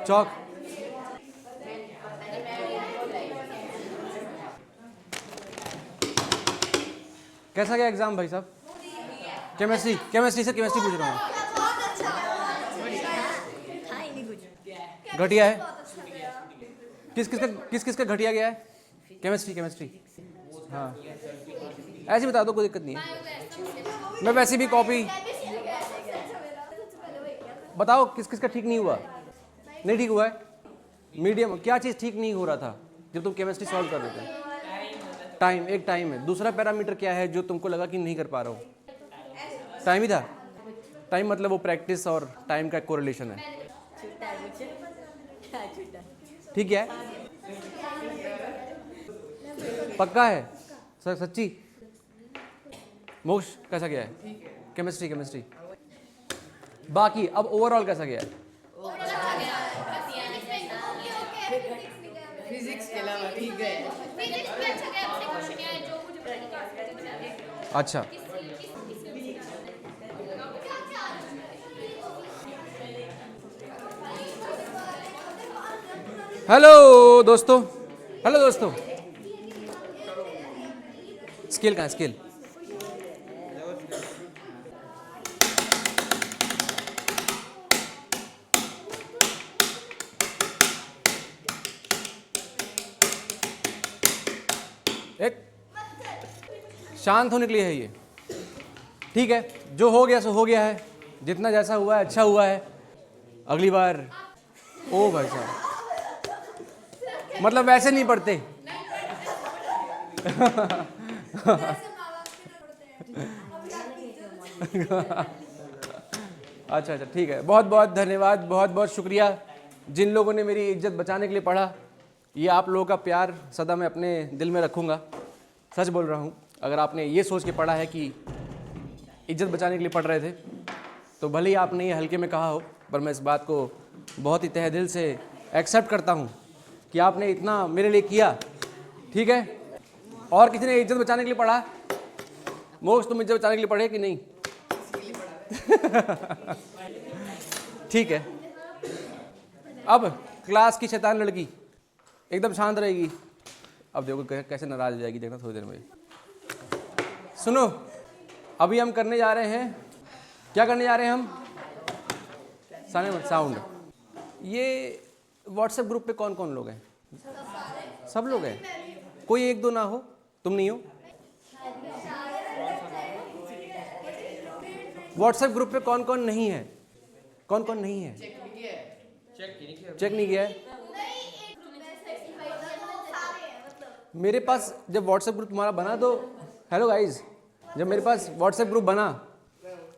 चौक। कैसा गया एग्जाम भाई साहब? केमिस्ट्री से केमिस्ट्री पूछ रहा हूँ। घटिया है? किस किसका घटिया गया है? केमिस्ट्री। हाँ ऐसे बता दो, कोई दिक्कत नहीं है। मैं वैसे भी कॉपी बताओ किसका ठीक नहीं हुआ? नहीं ठीक हुआ है? मीडियम। क्या चीज़ ठीक नहीं हो रहा था जब तुम केमिस्ट्री सॉल्व कर रहे थे? टाइम। एक टाइम है। दूसरा पैरामीटर क्या है जो तुमको लगा कि नहीं कर पा रहा हो? टाइम ही था। टाइम मतलब वो प्रैक्टिस और टाइम का कोरिलेशन है। ठीक है, पक्का है सर? सच्ची? मोक्ष कैसा गया है? केमिस्ट्री। बाकी अब ओवरऑल कैसा गया है? फिजिक्स के अलावा ठीक गए। अच्छा, हेलो दोस्तों। स्केल कहाँ है? स्केल। एक शांत होने के लिए है ये। ठीक है, जो हो गया सो हो गया है। जितना जैसा हुआ है अच्छा हुआ है। अगली बार ओ भाई साहब, मतलब वैसे नहीं पढ़ते। अच्छा ठीक है, बहुत बहुत धन्यवाद, बहुत बहुत शुक्रिया जिन लोगों ने मेरी इज्जत बचाने के लिए पढ़ा। ये आप लोगों का प्यार सदा मैं अपने दिल में रखूँगा। सच बोल रहा हूँ, अगर आपने ये सोच के पढ़ा है कि इज्जत बचाने के लिए पढ़ रहे थे तो भले ही आपने ये हल्के में कहा हो, पर मैं इस बात को बहुत ही तहे दिल से एक्सेप्ट करता हूँ कि आपने इतना मेरे लिए किया। ठीक है, और किसी ने इज्जत बचाने के लिए पढ़ा? मोक्ष, तुम इज्जत बचाने के लिए पढ़े कि नहीं? ठीक है, अब क्लास की शैतान लड़की एकदम शांत रहेगी। अब देखो कैसे नाराज हो जाएगी, देखना थोड़ी देर में। सुनो, अभी हम करने जा रहे हैं, क्या करने जा रहे हैं हम? साउंड। ये व्हाट्सएप ग्रुप पे कौन कौन लोग हैं? सब लोग हैं? कोई एक दो ना हो? तुम नहीं हो? व्हाट्सएप ग्रुप पे कौन कौन नहीं है? कौन कौन नहीं है? चेक नहीं किया है? मेरे पास जब व्हाट्सएप ग्रुप तुम्हारा बना तो, हेलो गाइज, जब मेरे पास व्हाट्सएप ग्रुप बना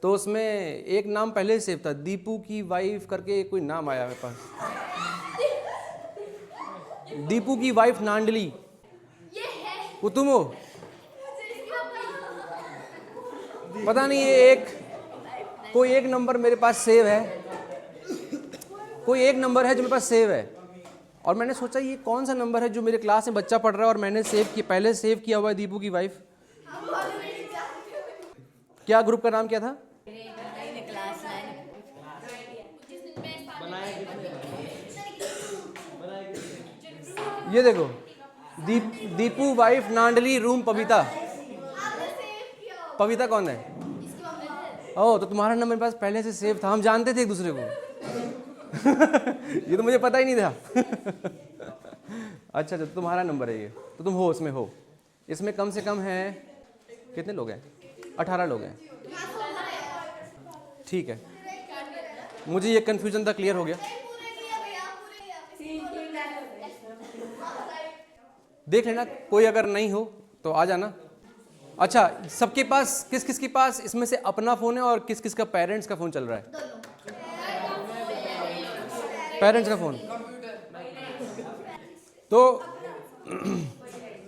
तो उसमें एक नाम पहले से सेव था, दीपू की वाइफ करके कोई नाम आया मेरे पास। दीपू की वाइफ नांडली, वो तुम हो? पता नहीं, ये कोई एक नंबर मेरे पास सेव है, कोई एक नंबर है जो मेरे पास सेव है। और मैंने सोचा ये कौन सा नंबर है जो मेरे क्लास में बच्चा पढ़ रहा है और मैंने पहले सेव किया हुआ है दीपू की वाइफ। क्या ग्रुप का नाम क्या था? ये देखो, दीपू वाइफ नांडली रूम पविता। पविता कौन है? ओह, तो तुम्हारा नंबर मेरे पास पहले से सेव था, हम जानते थे एक दूसरे को। ये तो मुझे पता ही नहीं था। अच्छा, तो तुम्हारा नंबर है ये, तो तुम हो, उसमें हो। इसमें कम से कम है, कितने लोग हैं? 18 लोग हैं। ठीक है, मुझे ये कंफ्यूजन था, क्लियर हो गया। देख लेना, कोई अगर नहीं हो तो आ जाना। अच्छा, सबके पास किस किस के पास इसमें से अपना फ़ोन है और किस किस का पेरेंट्स का फ़ोन चल रहा है? पेरेंट्स का फ़ोन। तो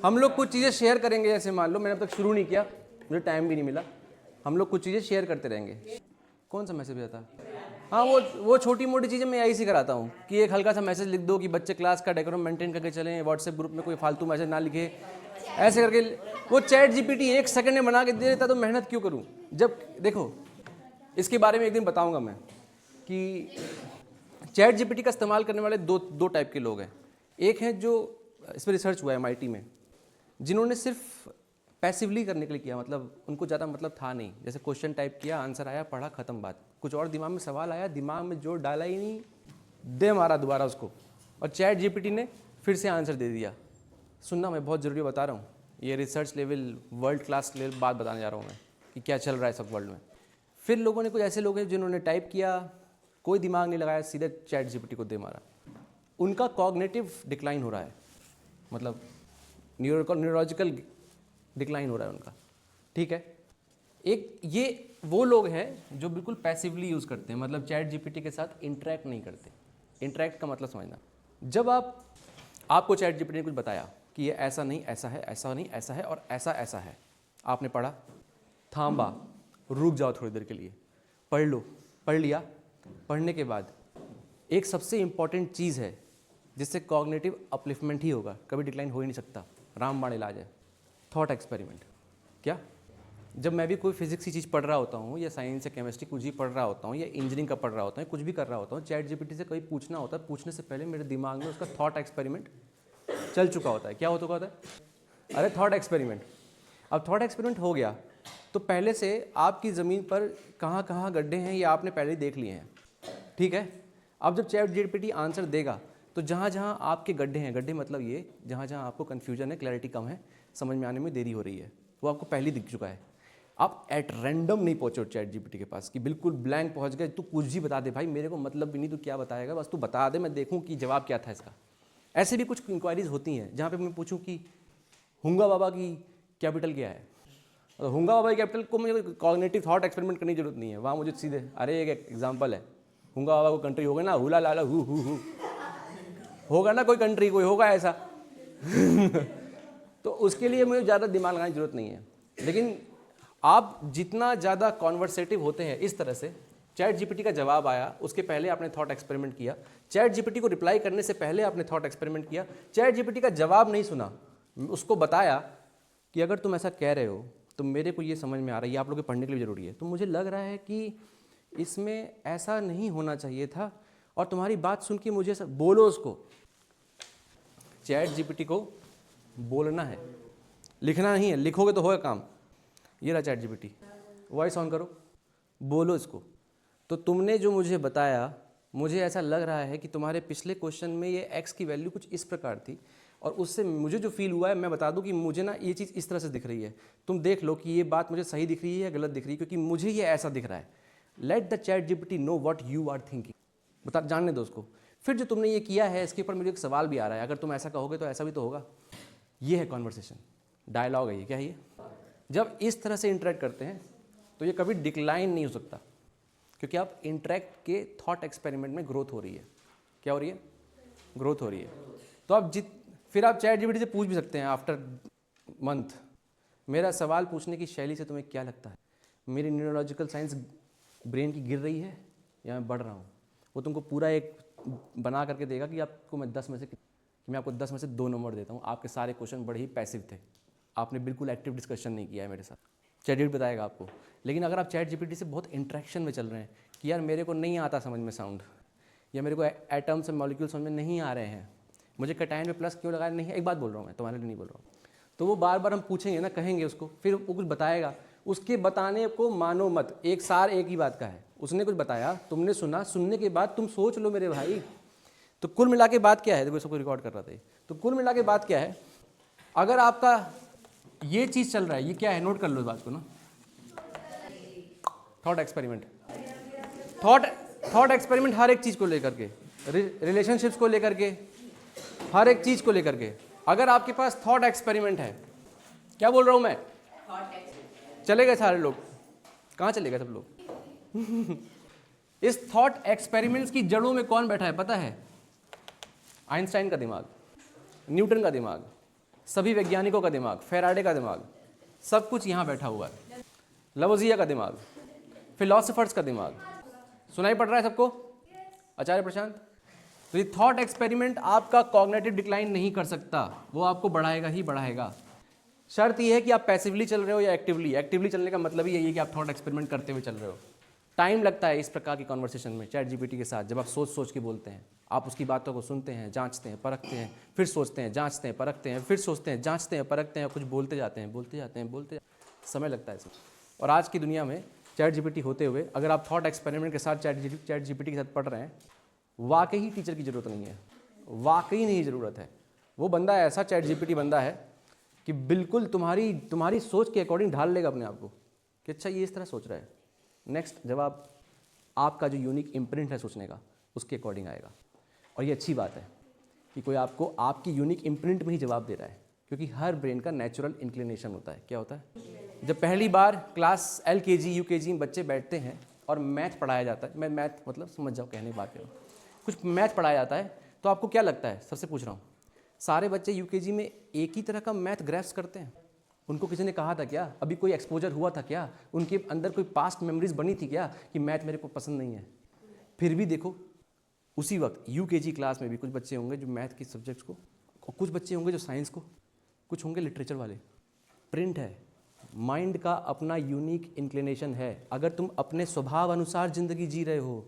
हम लोग कुछ चीज़ें शेयर करेंगे। जैसे मान लो मैंने अब तक शुरू नहीं किया, मुझे टाइम भी नहीं मिला। हम लोग कुछ चीज़ें शेयर करते रहेंगे। कौन सा मैसेज आता? हाँ, वो छोटी मोटी चीज़ें मैं यही से कराता हूँ कि एक हल्का सा मैसेज लिख दो कि बच्चे क्लास का डेकोरम मेंटेन करके चलें, व्हाट्सएप ग्रुप में कोई फालतू मैसेज ना लिखे, ऐसे करके। वो चैट जीपीटी 1 सेकंड में बना के दे देता, तो मेहनत क्यों करूँ? जब देखो, इसके बारे में एक दिन बताऊँगा मैं कि चैट जीपीटी का इस्तेमाल करने वाले दो टाइप के लोग हैं। एक हैं जो, इस पर रिसर्च हुआ है एमआईटी में, जिन्होंने सिर्फ पैसिवली करने के लिए किया, मतलब उनको ज़्यादा मतलब था नहीं, जैसे क्वेश्चन टाइप किया, आंसर आया, पढ़ा, खत्म बात। कुछ और दिमाग में सवाल आया, दिमाग में जोर डाला ही नहीं, दे मारा दोबारा उसको, और चैट जीपीटी ने फिर से आंसर दे दिया। सुनना मैं बहुत ज़रूरी बता रहा हूँ, ये research level, world class level बात बताने जा रहा हूँ मैं कि क्या चल रहा है सब वर्ल्ड में। फिर लोगों ने, कुछ ऐसे लोग हैं जिन्होंने टाइप किया, कोई दिमाग नहीं लगाया, सीधे चैट जीपीटी को दे मारा। उनका कॉग्निटिव डिक्लाइन हो रहा है, मतलब न्यूरोलॉजिकल डिक्लाइन हो रहा है उनका, ठीक है। एक ये वो लोग हैं जो बिल्कुल पैसिवली यूज़ करते हैं, मतलब चैट जीपीटी के साथ इंटरेक्ट नहीं करते। इंटरेक्ट का मतलब समझना, जब आपको चैट जीपीटी ने कुछ बताया कि ये ऐसा नहीं ऐसा है, ऐसा नहीं ऐसा है, और ऐसा ऐसा है, आपने पढ़ा, थांबा, रुक जाओ थोड़ी देर के लिए, पढ़ लो, पढ़ लिया। पढ़ने के बाद एक सबसे इम्पॉर्टेंट चीज़ है जिससे कॉग्निटिव अपलिफ्टमेंट ही होगा, कभी डिक्लाइन हो ही नहीं सकता, रामबाण इलाज है, थॉट एक्सपेरिमेंट। क्या? जब मैं भी कोई फिजिक्स की चीज़ पढ़ रहा होता हूँ, या साइंस या केमिस्ट्री कुछ भी पढ़ रहा होता हूँ, या इंजीनियरिंग का पढ़ रहा होता हूँ, कुछ भी कर रहा होता हूँ, चैट जीपीटी से कभी पूछना होता है, पूछने से पहले मेरे दिमाग में उसका थॉट एक्सपेरिमेंट चल चुका होता है। क्या हो चुका होता है? अरे थॉट एक्सपेरिमेंट। अब थॉट एक्सपेरिमेंट हो गया तो पहले से आपकी ज़मीन पर कहाँ कहाँ गड्ढे हैं ये आपने पहले ही देख लिए हैं, ठीक है। अब जब चैट जीपीटी आंसर देगा तो जहाँ जहाँ आपके गड्ढे हैं, गड्ढे मतलब ये जहाँ जहाँ आपको कन्फ्यूजन है, क्लैरिटी कम है, समझ में आने में देरी हो रही है, वो आपको पहले दिख चुका है। आप एट रैंडम नहीं पहुँचो चैट जीपीटी के पास कि बिल्कुल ब्लैंक पहुँच गए, तू कुछ भी बता दे भाई, मेरे को मतलब भी नहीं तू क्या बताएगा, बस तू बता दे, मैं देखूँ कि जवाब क्या था इसका। ऐसे भी कुछ इंक्वायरीज होती हैं जहाँ पे मैं पूछूं कि हुंगा बाबा की कैपिटल क्या है, तो हुंगा बाबा की कैपिटल को मुझे कॉग्निटिव थॉट एक्सपेरिमेंट करने की जरूरत नहीं है, वहाँ मुझे सीधे, अरे एक एग्जांपल है, हुंगा बाबा को कंट्री होगा ना, हुला लाला हु होगा ना, कोई कंट्री कोई होगा ऐसा तो उसके लिए मुझे ज़्यादा दिमाग लगाने की जरूरत नहीं है। लेकिन आप जितना ज़्यादा कॉन्वर्सेटिव होते हैं, इस तरह से चैट जीपीटी का जवाब आया, उसके पहले आपने थॉट एक्सपेरिमेंट किया, चैट जीपीटी को रिप्लाई करने से पहले आपने थॉट एक्सपेरिमेंट किया, चैट जीपीटी का जवाब नहीं सुना, उसको बताया कि अगर तुम ऐसा कह रहे हो तो मेरे को ये समझ में आ रहा है, ये आप लोगों के पढ़ने के लिए ज़रूरी है, तो मुझे लग रहा है कि इसमें ऐसा नहीं होना चाहिए था, और तुम्हारी बात सुन के मुझे बोलो उसको। चैट जीपीटी को बोलना है, लिखना नहीं है, लिखोगे तो होगा काम। ये रहा चैट जीपीटी, वॉइस ऑन करो, बोलो इसको। तो तुमने जो मुझे बताया, मुझे ऐसा लग रहा है कि तुम्हारे पिछले क्वेश्चन में ये x की वैल्यू कुछ इस प्रकार थी, और उससे मुझे जो फील हुआ है, मैं बता दूं कि मुझे ना ये चीज़ इस तरह से दिख रही है, तुम देख लो कि ये बात मुझे सही दिख रही है या गलत दिख रही है, क्योंकि मुझे ये ऐसा दिख रहा है। Let the ChatGPT know what you are thinking, बता, जानने दो उसको। फिर जो तुमने ये किया है, इसके ऊपर मुझे एक सवाल भी आ रहा है, अगर तुम ऐसा कहोगे तो ऐसा भी तो होगा। ये है कॉन्वर्सेशन, डायलॉग है ये, क्या है ये? जब इस तरह से इंटरेक्ट करते हैं तो ये कभी डिक्लाइन नहीं हो सकता, क्योंकि आप इंटरेक्ट के थॉट एक्सपेरिमेंट में ग्रोथ हो रही है। क्या हो रही है? ग्रोथ हो रही है। तो आप फिर आप चैट जीपीटी से पूछ भी सकते हैं आफ्टर मंथ, मेरा सवाल पूछने की शैली से तुम्हें क्या लगता है, मेरी न्यूरोलॉजिकल साइंस ब्रेन की गिर रही है या मैं बढ़ रहा हूँ? वो तुमको पूरा एक बना करके देगा कि आपको मैं 10 में से, कि मैं आपको 10 में से 2 नंबर देता हूँ। आपके सारे क्वेश्चन बड़े ही पैसिव थे, आपने बिल्कुल एक्टिव डिस्कशन नहीं किया है मेरे साथ, चैट जीपीटी बताएगा आपको। लेकिन अगर आप चैट जीपीटी से बहुत इंटरेक्शन में चल रहे हैं कि यार मेरे को नहीं आता समझ में साउंड, या मेरे को एटम्स और मॉलिक्यूल समझ में नहीं आ रहे हैं, मुझे कैटायन में प्लस क्यों लगाया नहीं है, एक बात बोल रहा हूँ मैं, तुम्हारे लिए नहीं बोल रहा हूँ, तो वो बार बार हम पूछेंगे ना, कहेंगे उसको, फिर वो कुछ बताएगा, उसके बताने को मानो मत, एक सार एक ही बात का है। उसने कुछ बताया, तुमने सुना, सुनने के बाद तुम सोच लो मेरे भाई। तो कुल मिला के बात क्या है, देखो सबको रिकॉर्ड कर रहा था, तो कुल मिला के बात क्या है, अगर आपका ये चीज़ चल रहा है, ये क्या है, नोट कर लो इस बात को ना, थॉट एक्सपेरिमेंट। थॉट एक्सपेरिमेंट हर एक चीज़ को लेकर के, रिलेशनशिप्स को लेकर के, हर एक चीज़ को लेकर के, अगर आपके पास थॉट एक्सपेरिमेंट है, क्या बोल रहा हूँ मैं, चले गए सारे लोग, कहाँ चले गए सब लोग इस थॉट एक्सपेरिमेंट्स की जड़ों में कौन बैठा है पता है? आइंस्टाइन का दिमाग, न्यूटन का दिमाग, सभी वैज्ञानिकों का दिमाग, फेराडे का दिमाग, सब कुछ यहाँ बैठा हुआ है। लवोजिया का दिमाग, फिलोसफर्स का दिमाग, सुनाई पड़ रहा है सबको? आचार्य प्रशांत। तो ये थॉट एक्सपेरिमेंट आपका कॉग्निटिव डिक्लाइन नहीं कर सकता, वो आपको बढ़ाएगा ही बढ़ाएगा। शर्त ये है कि आप पैसिवली चल रहे हो या एक्टिवली। एक्टिवली चलने का मतलब ही यही है कि आप थॉट एक्सपेरिमेंट करते हुए चल रहे हो। टाइम लगता है इस प्रकार की कॉन्वर्सेशन में चैट जीपीटी के साथ, जब आप सोच सोच के बोलते हैं, आप उसकी बातों को सुनते हैं, जांचते हैं, परखते हैं, फिर सोचते हैं, जांचते हैं, परखते हैं, फिर सोचते हैं, जांचते हैं, परखते हैं, कुछ बोलते जाते हैं, समय लगता है इसमें। और आज की दुनिया में चैट जीपीटी होते हुए अगर आप थॉट एक्सपेरिमेंट के साथ चैट जीपीटी के साथ पढ़ रहे हैं, वाकई ही टीचर की ज़रूरत नहीं है, वाकई नहीं ज़रूरत है। वो बंदा ऐसा चैट जीपीटी बंदा है कि बिल्कुल तुम्हारी सोच के अकॉर्डिंग ढाल लेगा अपने आप को कि अच्छा ये इस तरह सोच रहा है। नेक्स्ट जवाब आपका जो यूनिक इम्प्रिंट है सोचने का, उसके अकॉर्डिंग आएगा। और ये अच्छी बात है कि कोई आपको आपकी यूनिक इम्प्रिंट में ही जवाब दे रहा है, क्योंकि हर ब्रेन का नेचुरल इंक्लिनेशन होता है। क्या होता है? जब पहली बार क्लास LKG UKG में बच्चे बैठते हैं और मैथ पढ़ाया जाता है, मैं मैथ मतलब समझ जाओ कहने की बात करूँ, कुछ मैथ पढ़ाया जाता है, तो आपको क्या लगता है? सबसे पूछ रहा हूँ, सारे बच्चे UKG में एक ही तरह का मैथ ग्रैस्प करते हैं? उनको किसी ने कहा था क्या? अभी कोई एक्सपोजर हुआ था क्या? उनके अंदर कोई पास्ट मेमोरीज बनी थी क्या कि मैथ मेरे को पसंद नहीं है? फिर भी देखो उसी वक्त UKG क्लास में भी कुछ बच्चे होंगे जो मैथ के सब्जेक्ट्स को, और कुछ बच्चे होंगे जो साइंस को, कुछ होंगे लिटरेचर वाले। प्रिंट है, माइंड का अपना यूनिक इंक्लिनेशन है। अगर तुम अपने स्वभाव अनुसार ज़िंदगी जी रहे हो,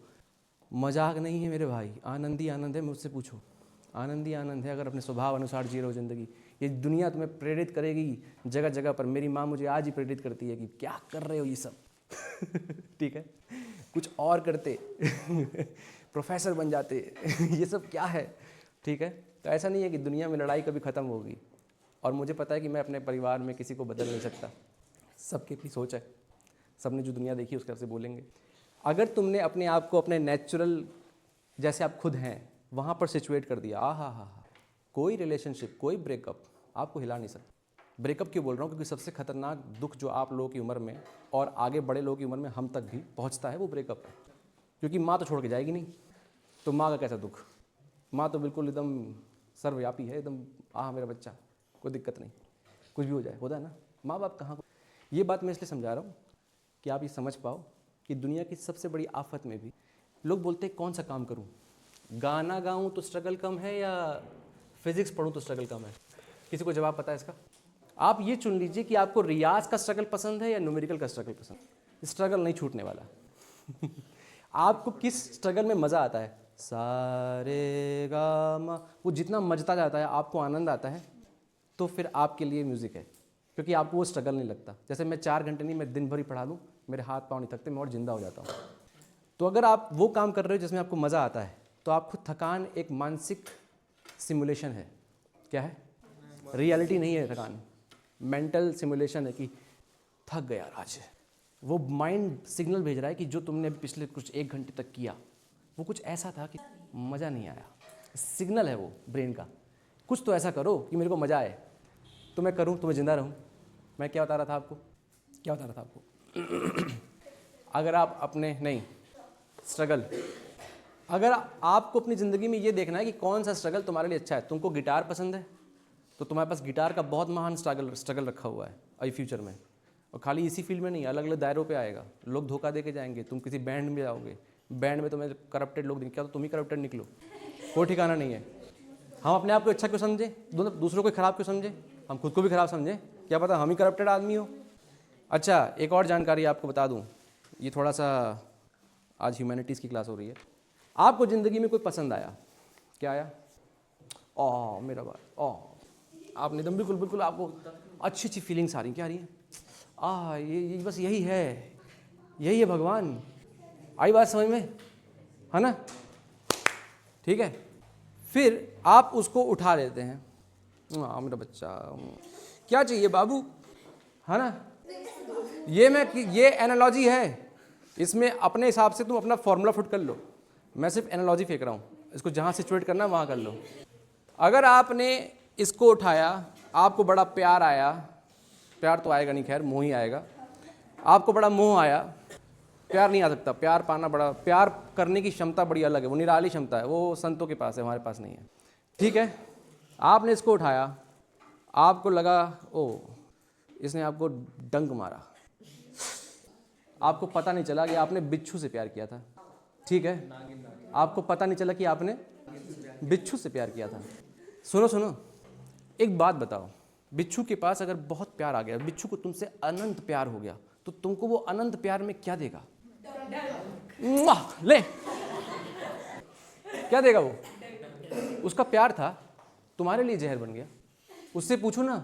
मजाक नहीं है मेरे भाई, आनंद ही आनंद है, मुझसे पूछो, आनंद ही आनंद है। अगर अपने स्वभाव अनुसार जी रहे हो ज़िंदगी, ये दुनिया तुम्हें प्रेरित करेगी जगह जगह पर। मेरी माँ मुझे आज ही प्रेरित करती है कि क्या कर रहे हो ये सब ठीक है, कुछ और करते प्रोफेसर बन जाते ये सब क्या है? ठीक है, तो ऐसा नहीं है कि दुनिया में लड़ाई कभी ख़त्म होगी। और मुझे पता है कि मैं अपने परिवार में किसी को बदल नहीं सकता, सबकी अपनी सोच है, सबने जो दुनिया देखी उसके से बोलेंगे। अगर तुमने अपने आप को अपने नेचुरल जैसे आप खुद हैं वहाँ पर सिचुएट कर दिया, हा, कोई रिलेशनशिप, कोई ब्रेकअप आपको हिला नहीं सकता। ब्रेकअप क्यों बोल रहा हूँ? क्योंकि सबसे खतरनाक दुख जो आप लोगों की उम्र में और आगे बड़े लोगों की उम्र में हम तक भी पहुँचता है, वो ब्रेकअप है। क्योंकि माँ तो छोड़ के जाएगी नहीं, तो माँ का कैसा दुख? माँ तो बिल्कुल एकदम सर्वव्यापी है, एकदम मेरा बच्चा, कोई दिक्कत नहीं, कुछ भी हो जाए, होता है ना। माँ बाप कहाँ? ये बात मैं इसलिए समझा रहा हूँ कि आप ये समझ पाओ कि दुनिया की सबसे बड़ी आफत में भी लोग बोलते हैं कौन सा काम करूँ, गाना गाऊँ तो स्ट्रगल कम है या फिजिक्स पढ़ूँ तो स्ट्रगल कम है? किसी को जवाब पता है इसका? आप ये चुन लीजिए कि आपको रियाज का स्ट्रगल पसंद है या न्यूमेरिकल का स्ट्रगल पसंद। स्ट्रगल नहीं छूटने वाला आपको किस स्ट्रगल में मज़ा आता है? सारे गा मा, वो जितना मजता जाता है, आपको आनंद आता है, तो फिर आपके लिए म्यूज़िक है, क्योंकि आपको वो स्ट्रगल नहीं लगता। जैसे मैं 4 घंटे नहीं, मैं दिन भर ही पढ़ा लूँ, मेरे हाथ पाँव नहीं थकते, मैं और जिंदा हो जाता हूँ। तो अगर आप वो काम कर रहे हो जिसमें आपको मज़ा आता है, तो आपको थकान एक मानसिक सिमुलेशन है। क्या है? रियलिटी नहीं है थकान, मेंटल सिमुलेशन है कि थक गया आज। वो माइंड सिग्नल भेज रहा है कि जो तुमने पिछले कुछ 1 घंटे तक किया वो कुछ ऐसा था कि मज़ा नहीं आया। सिग्नल है वो ब्रेन का, कुछ तो ऐसा करो कि मेरे को मज़ा आए, तो मैं करूँ, तो मैं ज़िंदा रहूँ। मैं क्या बता रहा था आपको? अगर आप अपने नहीं स्ट्रगल, अगर आपको अपनी ज़िंदगी में ये देखना है कि कौन सा स्ट्रगल तुम्हारे लिए अच्छा है। तुमको गिटार पसंद है तो तुम्हारे पास गिटार का बहुत महान स्ट्रगल रखा हुआ है अभी फ्यूचर में, और खाली इसी फील्ड में नहीं, अलग अलग दायरों पे आएगा। लोग धोखा दे के जाएंगे, तुम किसी बैंड में जाओगे, बैंड में तुम्हें करप्टेड लोग क्या, तो तुम ही करप्टेड निकलो, कोई ठिकाना नहीं है। हम अपने आप को अच्छा क्यों समझे, दूसरों को खराब क्यों समझे? हम खुद को भी खराब समझे, क्या पता हम ही करप्टेड आदमी हो। अच्छा, एक और जानकारी आपको बता दूं, ये थोड़ा सा आज ह्यूमैनिटीज़ की क्लास हो रही है। आपको ज़िंदगी में कोई पसंद आया, क्या आया? मेरा बात आपने एकदम बिल्कुल आपको अच्छी अच्छी फीलिंग्स आ रही, क्या आ रही हैं? ये बस यही है भगवान। आई बात समझ में, है ना? ठीक है, फिर आप उसको उठा लेते हैं, मेरा बच्चा क्या चाहिए बाबू, है ना? ये एनालॉजी है, इसमें अपने हिसाब से तुम अपना फॉर्मूला फिट कर लो। मैं सिर्फ एनालॉजी फेंक रहा हूँ, इसको जहाँ सिचुएट करना वहाँ कर लो। अगर आपने इसको उठाया, आपको बड़ा प्यार आया, प्यार तो आएगा नहीं, खैर मोह ही आएगा। आपको बड़ा मोह आया, प्यार नहीं आ सकता। प्यार करने की क्षमता बड़ी अलग है, वो निराली क्षमता है, वो संतों के पास है, हमारे पास नहीं है। ठीक है, आपने इसको उठाया, आपको लगा इसने आपको डंक मारा, आपको पता नहीं चला कि आपने बिच्छू से प्यार किया था। ठीक है, आपको पता नहीं चला कि आपने बिच्छू से प्यार किया था। सुनो, एक बात बताओ, बिच्छू के पास अगर बहुत प्यार आ गया, बिच्छू को तुमसे अनंत प्यार हो गया, तो तुमको वो अनंत प्यार में क्या देगा? ले, क्या देगा वो? उसका प्यार था, तुम्हारे लिए जहर बन गया। उससे पूछो ना,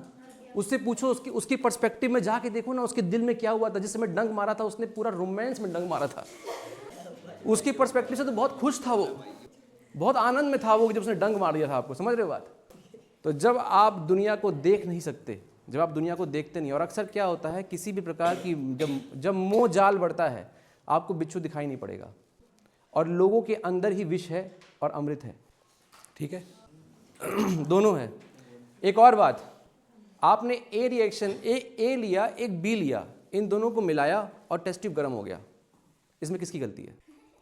उससे पूछो, उसकी पर्सपेक्टिव में जाके देखो ना, उसके दिल में क्या हुआ था जिस समय डंक मारा था उसने, पूरा रोमांस में डंक मारा था। उसकी पर्सपेक्टिव से तो बहुत खुश था वो, बहुत आनंद में था वो जब उसने डंक मार दिया था आपको। समझ रहे हो बात? तो जब आप दुनिया को देख नहीं सकते, जब आप दुनिया को देखते नहीं, और अक्सर क्या होता है किसी भी प्रकार की जब मोह जाल बढ़ता है आपको बिच्छू दिखाई नहीं पड़ेगा, और लोगों के अंदर ही विष है और अमृत है। ठीक है दोनों है। एक और बात, आपने ए रिएक्शन ए लिया, एक बी लिया, इन दोनों को मिलाया और टेस्ट ट्यूब गर्म हो गया। इसमें किसकी गलती है?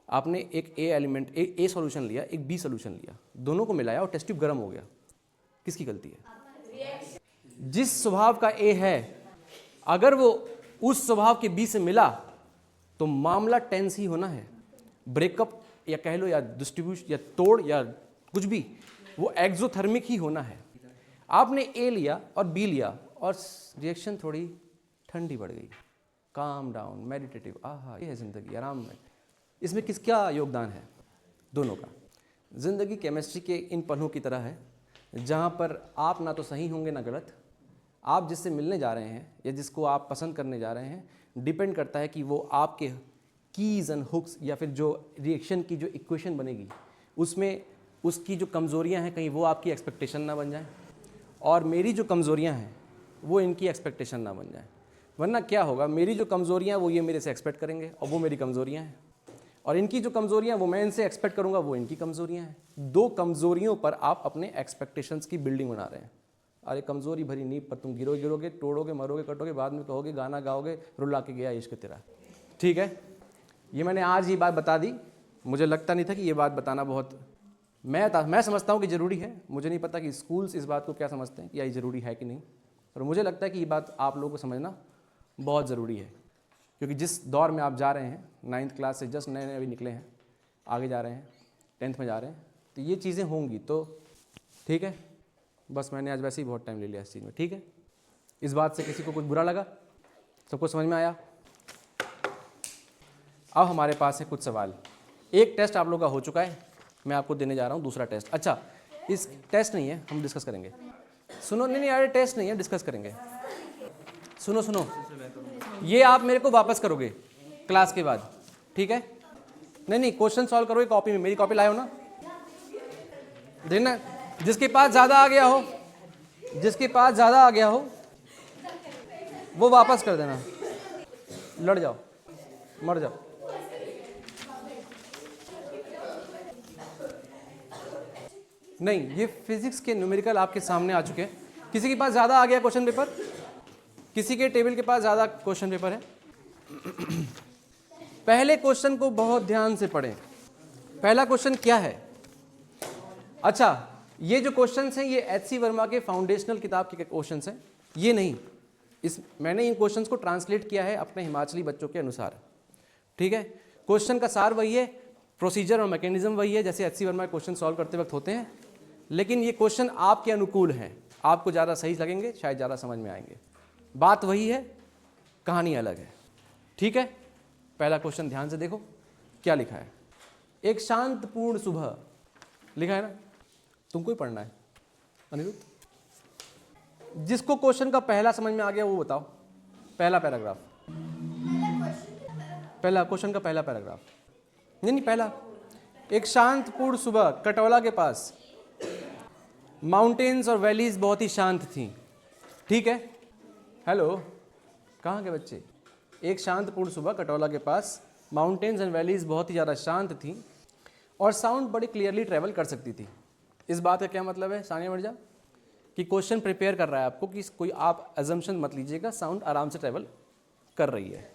आपने एक ए एलिमेंट ए सॉल्यूशन लिया, एक बी सॉल्यूशन लिया, दोनों को मिलाया और टेस्ट ट्यूब गर्म हो गया, किसकी गलती है? जिस स्वभाव का ए है अगर वो उस स्वभाव के बी से मिला तो मामला टेंस ही होना है। ब्रेकअप या कह लो या डिस्ट्रीब्यूशन या तोड़ या कुछ भी, वो एक्सोथर्मिक ही होना है। आपने ए लिया और बी लिया और रिएक्शन थोड़ी ठंडी बढ़ गई, काम डाउन, मेडिटेटिव, आहा ये है जिंदगी, आराम में। इसमें किसका योगदान है? दोनों का। जिंदगी केमिस्ट्री के इन पलों की तरह है जहाँ पर आप ना तो सही होंगे ना गलत। आप जिससे मिलने जा रहे हैं या जिसको आप पसंद करने जा रहे हैं, डिपेंड करता है कि वो आपके कीज एंड हुक्स या फिर जो रिएक्शन की जो इक्वेशन बनेगी उसमें उसकी जो कमज़ोरियां हैं कहीं वो आपकी एक्सपेक्टेशन ना बन जाए, और मेरी जो कमज़ोरियां हैं वो इनकी एक्सपेक्टेशन ना बन जाए। वरना क्या होगा, मेरी जो कमज़ोरियां वो ये मेरे से एक्सपेक्ट करेंगे और वो मेरी कमज़ोरियां हैं, और इनकी जो कमज़ोरियां वो मैं इनसे एक्सपेक्ट करूंगा, वो इनकी कमज़ोरियां हैं। दो कमज़ोरियों पर आप अपने एक्सपेक्टेशंस की बिल्डिंग बना रहे हैं। अरे कमज़ोरी भरी नींव पर तुम गिरोगे, तोड़ोगे, मरोगे, कटोगे, बाद में कहोगे, गाना गाओगे, रुला के गया इश्क तेरा। ठीक है, ये मैंने आज ही बात बता दी। मुझे लगता नहीं था कि ये बात बताना बहुत, मैं समझता हूँ कि ज़रूरी है। मुझे नहीं पता कि स्कूल्स इस बात को क्या समझते हैं कि ये ज़रूरी है कि नहीं, पर मुझे लगता है कि ये बात आप लोगों को समझना बहुत ज़रूरी है, क्योंकि जिस दौर में आप जा रहे हैं, 9th क्लास से जस्ट नए अभी निकले हैं, आगे जा रहे हैं, 10th में जा रहे हैं, तो ये चीज़ें होंगी। तो ठीक है, बस मैंने आज वैसे ही बहुत टाइम ले लिया इस चीज़ में। ठीक है, इस बात से किसी को कुछ बुरा लगा? सबको समझ में आया? अब हमारे पास है कुछ सवाल। एक टेस्ट आप लोग का हो चुका है, मैं आपको देने जा रहा हूँ दूसरा टेस्ट। अच्छा, इस टेस्ट नहीं है, हम डिस्कस करेंगे। सुनो, नहीं अरे टेस्ट नहीं है, डिस्कस करेंगे। सुनो, ये आप मेरे को वापस करोगे क्लास के बाद, ठीक है? नहीं क्वेश्चन सॉल्व करोगे कॉपी में, मेरी कॉपी लाए हो ना, देखना। जिसके पास ज़्यादा आ गया हो, जिसके पास ज़्यादा आ गया हो वो वापस कर देना, लड़ जाओ, मर जाओ। नहीं, ये फिजिक्स के न्यूमेरिकल आपके सामने आ चुके हैं। किसी के पास ज़्यादा आ गया क्वेश्चन पेपर? किसी के टेबल के पास ज़्यादा क्वेश्चन पेपर है? पहले क्वेश्चन को बहुत ध्यान से पढ़ें। पहला क्वेश्चन क्या है? अच्छा, ये जो क्वेश्चंस हैं ये एच सी वर्मा के फाउंडेशनल किताब के क्वेश्चंस हैं, ये नहीं। मैंने इन क्वेश्चंस को ट्रांसलेट किया है अपने हिमाचली बच्चों के अनुसार। ठीक है, क्वेश्चन का सार वही है, प्रोसीजर और मैकेनिज्म वही है जैसे एच सी वर्मा के क्वेश्चन सॉल्व करते वक्त होते हैं, लेकिन ये क्वेश्चन आपके अनुकूल हैं। आपको ज़्यादा सही लगेंगे, शायद ज़्यादा समझ में आएंगे। बात वही है, कहानी अलग है। ठीक है, पहला क्वेश्चन ध्यान से देखो क्या लिखा है। एक शांतपूर्ण सुबह लिखा है ना, तुमको ही पढ़ना है अनिरुद्ध। जिसको क्वेश्चन का पहला समझ में आ गया वो बताओ, पहला पैराग्राफ, पहला क्वेश्चन का पहला पैराग्राफ। नहीं पहला। एक शांतपूर्ण सुबह कटौला के पास माउंटेन्स और वैलीज बहुत ही शांत थीं। ठीक है, हेलो, कहाँ के बच्चे? एक शांतपूर्ण सुबह कटौला के पास माउंटेन्स एंड वैलीज बहुत ही ज़्यादा शांत थीं और साउंड बड़ी क्लियरली ट्रैवल कर सकती थी। इस बात का क्या मतलब है सानिया मिर्जा? कि क्वेश्चन प्रिपेयर कर रहा है आपको कि कोई आप अजम्पशन मत लीजिएगा, साउंड आराम से ट्रैवल कर रही है।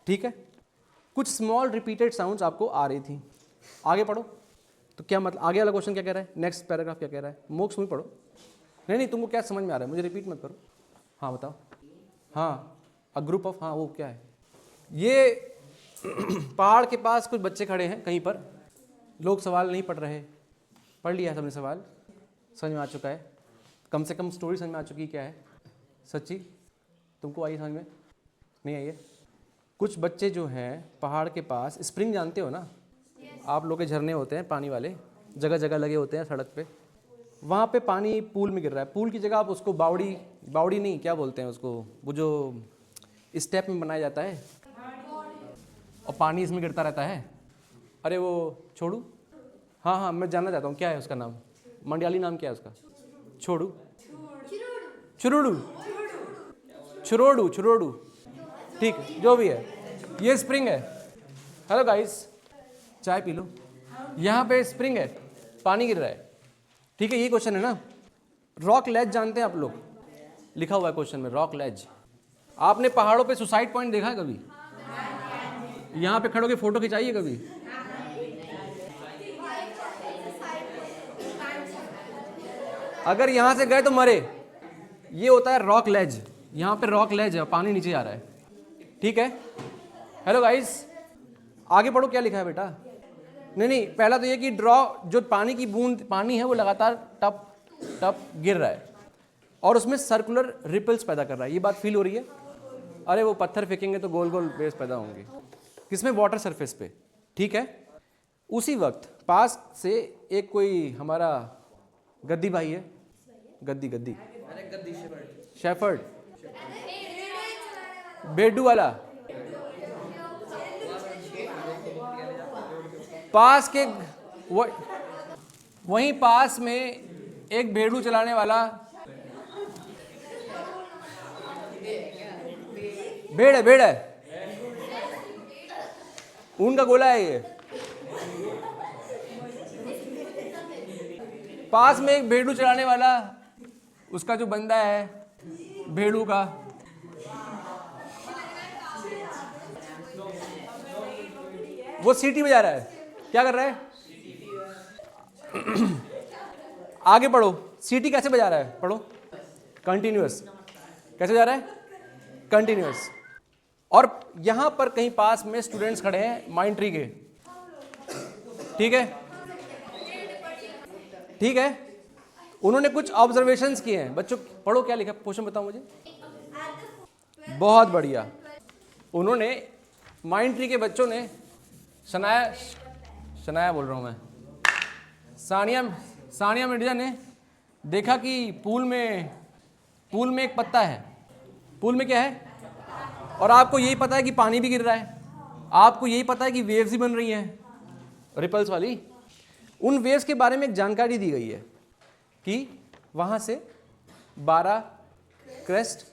ठीक है, कुछ स्मॉल रिपीटेड साउंड्स आपको आ रही थी। आगे पढ़ो, तो क्या मतलब, आगे वाला क्वेश्चन क्या कह रहा है, नेक्स्ट पैराग्राफ क्या कह रहा है? मोक्ष में पढ़ो। नहीं तुमको क्या समझ में आ रहा है, मुझे रिपीट मत करो। हाँ बताओ। हाँ, अ ग्रुप ऑफ, हाँ वो क्या है? ये पहाड़ के पास कुछ बच्चे खड़े हैं कहीं पर, लोग सवाल नहीं पढ़ रहे। पढ़ लिया सबने सवाल, समझ में आ चुका है, कम से कम स्टोरी समझ में आ चुकी है क्या है। सच्ची तुमको आई समझ में? नहीं आई है? कुछ बच्चे जो हैं पहाड़ के पास, स्प्रिंग जानते हो ना, आप लोग के झरने होते हैं पानी वाले, जगह जगह लगे होते हैं सड़क पे, वहाँ पे पानी पूल में गिर रहा है। पूल की जगह आप उसको बावड़ी नहीं, क्या बोलते हैं उसको, वो जो स्टेप में बनाया जाता है और पानी इसमें गिरता रहता है। अरे वो छोड़ू, हाँ हाँ मैं जानना चाहता हूँ क्या है उसका नाम, मंडियाली नाम क्या है उसका? छोड़ू, चुरुड़ू, छुरोड़ू, छुरोड़ू, ठीक, जो भी है, ये स्प्रिंग है। हेलो गाइस, चाय पी लो। यहाँ पे स्प्रिंग है, पानी गिर रहा है, ठीक है, ये क्वेश्चन है ना। रॉक लेज जानते हैं आप लोग? लिखा हुआ है क्वेश्चन में रॉक लेज। आपने पहाड़ों पे सुसाइड पॉइंट देखा है कभी? यहाँ पे खड़ो के फोटो खिंचाइए कभी? अगर यहाँ से गए तो मरे। ये होता है रॉक लेज, यहाँ पे रॉक लेज है, पानी नीचे आ रहा है, ठीक है। हेलो गाइस, आगे पढ़ो, क्या लिखा है बेटा? नहीं, पहला तो ये कि जो पानी की बूंद पानी है वो लगातार टप टप गिर रहा है और उसमें सर्कुलर रिपल्स पैदा कर रहा है। ये बात फील हो रही है? अरे वो पत्थर फेंकेंगे तो गोल गोल वेव्स पैदा होंगे, किसमें? वाटर सरफेस पे, ठीक है। उसी वक्त पास से एक कोई हमारा गद्दी भाई है, गद्दी शेफर्ड, बेडू वाला, पास के वहीं पास में एक भेड़ू चलाने वाला, भेड़ है, ऊन का गोला है ये। पास में एक भेड़ू चलाने वाला, उसका जो बंदा है भेड़ू का, वो सीटी बजा रहा है। क्या कर रहा है? आगे पढ़ो, सीटी कैसे बजा रहा है? पढ़ो, कंटिन्यूअस। कैसे बजा रहा है? कंटिन्यूअस। और यहां पर कहीं पास में स्टूडेंट्स खड़े हैं माइंड ट्री के, ठीक है, ठीक है। उन्होंने कुछ ऑब्जर्वेशंस किए हैं। बच्चों पढ़ो, क्या लिखा, क्वेश्चन बताओ मुझे। बहुत बढ़िया। उन्होंने माइंड ट्री के बच्चों ने शनाया बोल रहा हूं मैं, सानिया मिर्जा ने देखा कि पूल में एक पत्ता है। पूल में क्या है? और आपको यही पता है कि पानी भी गिर रहा है, आपको यही पता है कि वेव्स भी बन रही हैं रिपल्स वाली। उन वेव्स के बारे में एक जानकारी दी गई है कि वहाँ से 12 क्रेस्ट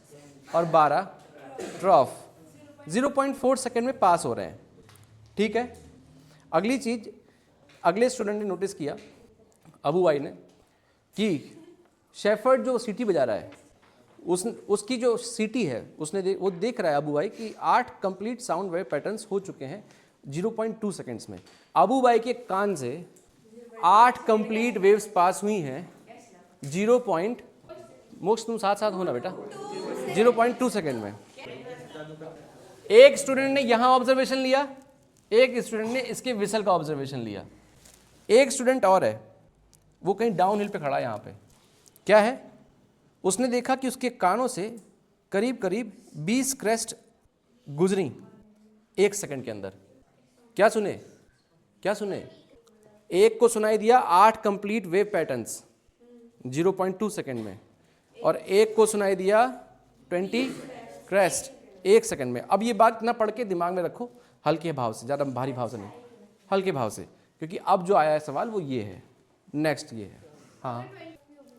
और 12 ट्रॉफ 0.4 सेकेंड में पास हो रहे हैं, ठीक है। अगली चीज़, अगले स्टूडेंट ने नोटिस किया, अबू भाई ने, कि शेफर्ड जो सीटी बजा रहा है उसकी जो सीटी है वो देख रहा है अबू भाई कि 8 कंप्लीट साउंड वेव पैटर्न्स हो चुके हैं 0.2 सेकेंड्स में। अबू भाई के कान से 8 कंप्लीट वेव्स पास हुई हैं 0. मोक्ष तुम साथ होना बेटा, 0.2 सेकेंड में। एक स्टूडेंट ने यहाँ ऑब्जर्वेशन लिया, एक स्टूडेंट ने इसके विसल का ऑब्जर्वेशन लिया। एक स्टूडेंट और है, वो कहीं डाउन हिल पे खड़ा है। यहाँ पे क्या है? उसने देखा कि उसके कानों से करीब करीब 20 क्रेस्ट गुजरी 1 सेकंड के अंदर। क्या सुने? एक को सुनाई दिया 8 कंप्लीट वेव पैटर्न्स 0.2 सेकंड में, और एक को सुनाई दिया 20 क्रेस्ट 1 सेकंड में। अब ये बात ना पढ़ के दिमाग में रखो, हल्के भाव से, ज़्यादा भारी भाव से नहीं, हल्के भाव से, क्योंकि अब जो आया है सवाल वो ये है, नेक्स्ट ये है। हाँ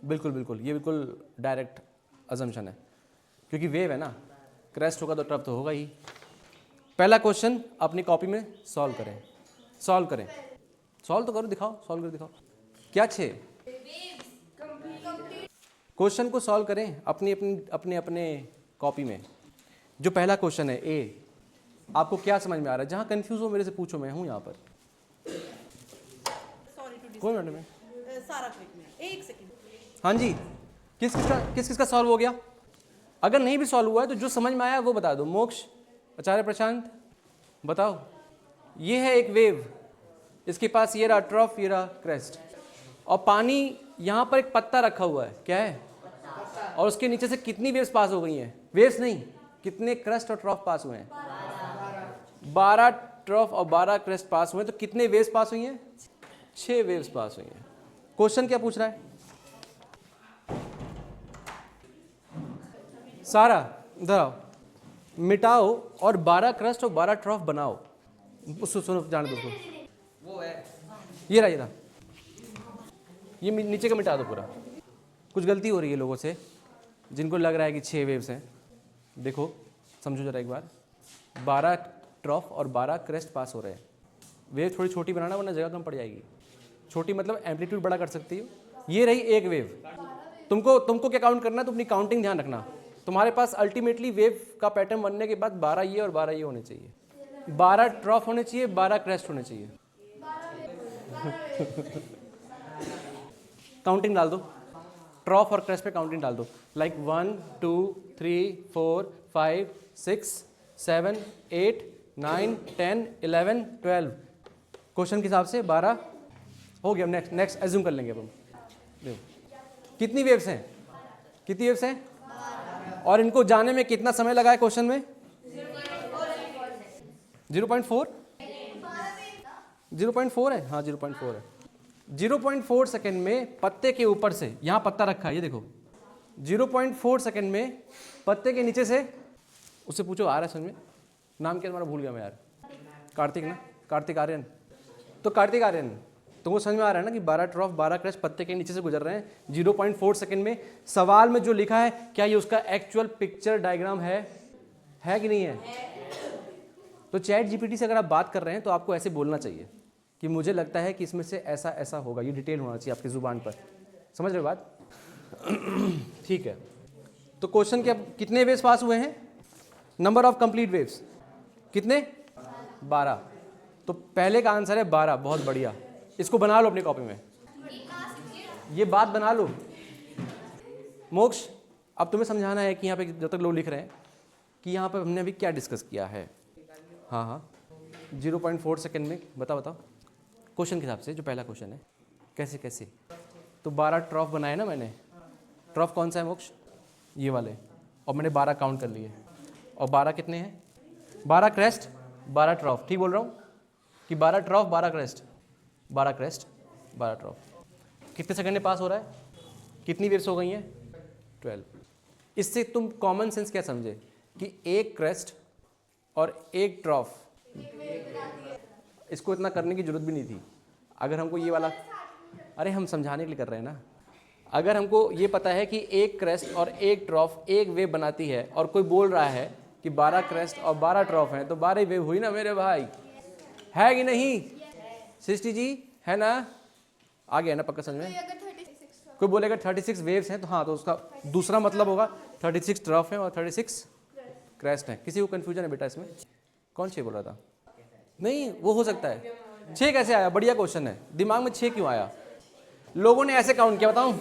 बिल्कुल, ये बिल्कुल डायरेक्ट अजम्पशन है, क्योंकि वेव है ना, क्रेस्ट होगा तो ट्रफ तो होगा ही। पहला क्वेश्चन अपनी कॉपी में सॉल्व तो करो, सॉल्व कर दिखाओ। क्या 6 क्वेश्चन को सॉल्व करें अपने कॉपी में। जो पहला क्वेश्चन है ए, आपको क्या समझ में आ रहा है? जहाँ कंफ्यूज हो मेरे से पूछो, मैं हूँ यहाँ पर। कोई मैडम है? एक सेकंड। हाँ जी, किसका सॉल्व हो गया? अगर नहीं भी सॉल्व हुआ है तो जो समझ में आया वो बता दो। मोक्ष, आचार्य प्रशांत, बताओ। ये है एक वेव, इसके पास ये रहा ट्रफ, ये रहा क्रेस्ट, और पानी यहाँ पर एक पत्ता रखा हुआ है, क्या है? और उसके नीचे से कितनी वेव्स पास हो गई हैं? वेव्स नहीं, कितने क्रेस्ट और ट्रफ पास हुए हैं? 12 ट्रफ और 12 क्रेस्ट पास हुए, तो कितने वेव्स पास हुई हैं? 6 वेव्स पास हुई हैं। क्वेश्चन क्या पूछ रहा है? सारा इधर आओ, मिटाओ और 12 क्रस्ट और 12 ट्रफ बनाओ। उसको सुनो, जान दो उसको। वो है ये रहा, ये नीचे का मिटा दो पूरा। कुछ गलती हो रही है लोगों से जिनको लग रहा है कि 6 वेव्स हैं। देखो समझो जरा एक बार, 12 ट्रफ और 12 क्रेस्ट पास हो रहे हैं। वेव थोड़ी छोटी बनाना वरना जगह कम पड़ जाएगी। छोटी मतलब एम्पलीट्यूड बड़ा कर सकती हो। ये रही एक वेव। तुमको क्या काउंट करना है, तो अपनी काउंटिंग ध्यान रखना। तुम्हारे पास अल्टीमेटली वेव का पैटर्न बनने के बाद 12 ये और 12 ये होने चाहिए। 12 ट्रफ होने चाहिए, 12 क्रेस्ट होने चाहिए। काउंटिंग डाल दो, ट्रफ और क्रेस्ट पे काउंटिंग डाल दो। लाइक 1 2 3 4 5 6 7 8 9 10 11 12। क्वेश्चन के हिसाब से 12 हो गया। नेक्स्ट एज्यूम कर लेंगे अब हम। देखो कितनी वेव्स हैं, कितनी वेव्स हैं, और इनको जाने में कितना समय लगा है क्वेश्चन में? 0.4 0.4 है, हाँ 0.4 है। 0.4 सेकेंड में पत्ते के ऊपर से, यहाँ पत्ता रखा है ये देखो, 0.4 सेकेंड में पत्ते के नीचे से, उससे पूछो आ रहा है समझ में? नाम क्या तुम्हारा, भूल गया मैं यार। कार्तिक ना, कार्तिक आर्यन। तो कार्तिक आर्यन, तुमको समझ में आ रहा है ना कि 12 ट्रफ 12 क्रस्ट पत्ते के नीचे से गुजर रहे हैं 0.4 सेकेंड में। सवाल में जो लिखा है क्या ये उसका एक्चुअल पिक्चर डायग्राम है कि नहीं है? तो चैट जीपीटी से अगर आप बात कर रहे हैं तो आपको ऐसे बोलना चाहिए कि मुझे लगता है कि इसमें से ऐसा ऐसा होगा। ये डिटेल होना चाहिए आपकी ज़ुबान पर। समझ रहे हो बात? ठीक है। तो क्वेश्चन क्या, कितने वेव्स पास हुए हैं? नंबर ऑफ कंप्लीट वेव्स कितने? 12। तो पहले का आंसर है 12। बहुत बढ़िया, इसको बना लो अपनी कॉपी में, ये बात बना लो। मोक्ष, अब तुम्हें समझाना है कि यहाँ पे जब तक लोग लिख रहे हैं कि यहाँ पे हमने अभी क्या डिस्कस किया है। हाँ हाँ 0.4 सेकेंड में बताओ क्वेश्चन के हिसाब से। जो पहला क्वेश्चन है कैसे कैसे, तो 12 ट्रफ बनाए ना मैंने। ट्रफ कौन सा है मोक्ष? ये वाले। और मैंने 12 काउंट कर लिए। और 12 कितने हैं? 12 क्रेस्ट 12 ट्रफ। ठीक बोल रहा हूँ कि 12 ट्रफ 12 क्रेस्ट, 12 क्रेस्ट 12 ट्रफ। कितने सेकंड में पास हो रहा है? कितनी वेव्स हो गई हैं? 12। इससे तुम कॉमन सेंस क्या समझे कि एक क्रेस्ट और एक ट्रफ, इसको इतना करने की जरूरत भी नहीं थी। अगर हमको ये वाला, अरे हम समझाने के लिए कर रहे हैं ना। अगर हमको ये पता है कि एक क्रेस्ट और एक ट्रफ एक वेव बनाती है और कोई बोल रहा है कि 12 क्रेस्ट और 12 ट्रफ हैं, तो 12 वेव हुई ना मेरे भाई, है कि नहीं? सृष्टि जी है ना? आ गया ना पक्का समझ में? कोई बोलेगा 36 वेव्स हैं तो हाँ, तो उसका दूसरा मतलब होगा 36 ट्रफ हैं और 36 क्रेस्ट हैं। किसी को कंफ्यूजन है बेटा इसमें? कौन 6 बोल रहा था? नहीं, वो हो सकता है। 6 कैसे आया? बढ़िया क्वेश्चन है। दिमाग में 6 क्यों आया? लोगों ने ऐसे काउंट किया, बताऊं?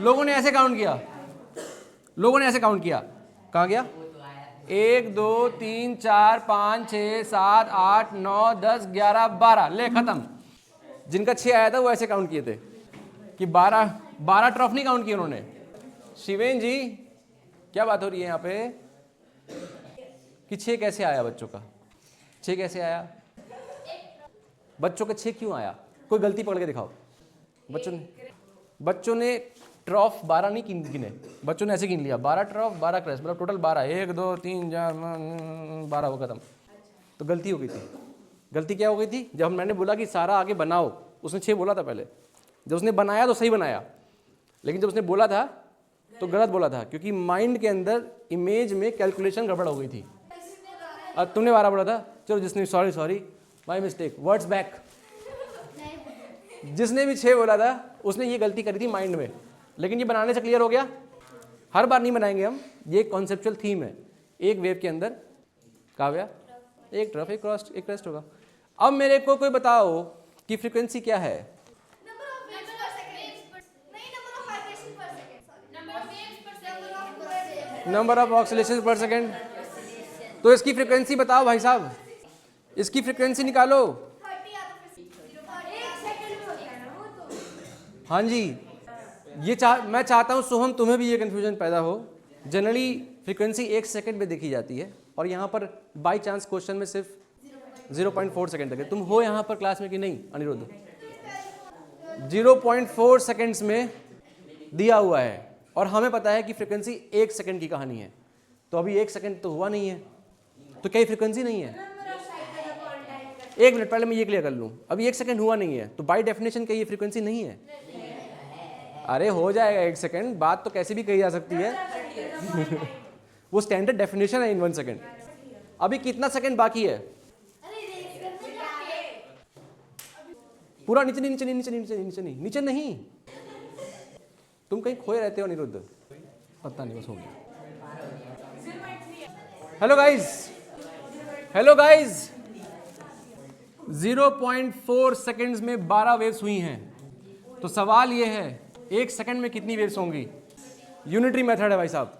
लोगों ने ऐसे काउंट किया, लोगों ने ऐसे काउंट किया। कहाँ गया? 1 2 3 4 5 6 7 8 9 10 11 12। ले खत्म। जिनका 6 आया था वो ऐसे काउंट किए थे कि 12 ट्रफ नहीं काउंट किए उन्होंने। शिवेन जी क्या बात हो रही है यहाँ पे कि 6 कैसे आया बच्चों का? 6 कैसे आया? बच्चों का 6 क्यों आया? कोई गलती पकड़ के दिखाओ। बच्चों ने ट्रफ 12 नहीं गिने, बच्चों ने ऐसे गिन लिया 12 ट्रफ 12 क्रेस्ट, मतलब टोटल 12। 1 2 3 4 12 वो खत्म। तो गलती हो गई थी। गलती क्या हो गई थी? जब मैंने बोला कि सारा आगे बनाओ, उसने 6 बोला था पहले। जब उसने बनाया तो सही बनाया, लेकिन जब उसने बोला था तो गलत बोला था, क्योंकि माइंड के अंदर इमेज में कैलकुलेशन गड़बड़ हो गई थी। अब तुमने 12 बोला था, चलो जिसने sorry my mistake, words back. जिसने भी 6 बोला था उसने ये गलती करी थी माइंड में, लेकिन ये बनाने से क्लियर हो गया। हर बार नहीं बनाएंगे हम, ये कॉन्सेप्चुअल थीम है। एक वेव के अंदर काव्या एक ट्रफ एक क्रेस्ट होगा। अब मेरे को कोई बताओ कि फ्रीक्वेंसी क्या है? नंबर ऑफ ऑक्सीलेशन पर सेकेंड। तो इसकी फ्रीक्वेंसी बताओ भाई साहब, इसकी फ्रीक्वेंसी निकालो। हाँ जी, ये मैं चाहता हूँ सोहम तुम्हें भी ये कन्फ्यूजन पैदा हो। जनरली फ्रीक्वेंसी 1 सेकेंड में देखी जाती है और यहाँ पर बाई चांस क्वेश्चन में सिर्फ 0.4 सेकेंड तक है। तुम हो यहाँ पर क्लास में कि नहीं अनिरुद्ध? 0.4 सेकेंड्स में दिया हुआ है और हमें पता है कि फ्रीक्वेंसी 1 सेकेंड की कहानी है, तो अभी 1 सेकेंड तो हुआ नहीं है, तो क्या फ्रीक्वेंसी नहीं है? 1 मिनट पहले मैं ये क्लियर कर लूँ, अभी 1 सेकेंड हुआ नहीं है, तो बाय डेफिनेशन क्या ये फ्रीक्वेंसी नहीं है? अरे हो जाएगा 1 सेकेंड, बात तो कैसे भी कही जा सकती है वो स्टैंडर्ड डेफिनेशन है इन 1 सेकेंड। अभी कितना सेकेंड बाकी है? पूरा नीचे नहीं, नीचे नहीं, नीचे नहीं, नीचे नहीं, नीचे नहीं, नीचे नहीं। तुम कहीं खोए रहते हो अनिरुद्ध, पता नहीं, बस हो गया। Hello guys, hello guys, 0.4 seconds में 12 वेव्स हुई हैं, तो सवाल ये है 1 सेकेंड में कितनी वेव्स होंगी? यूनिटरी मेथड है भाई साहब।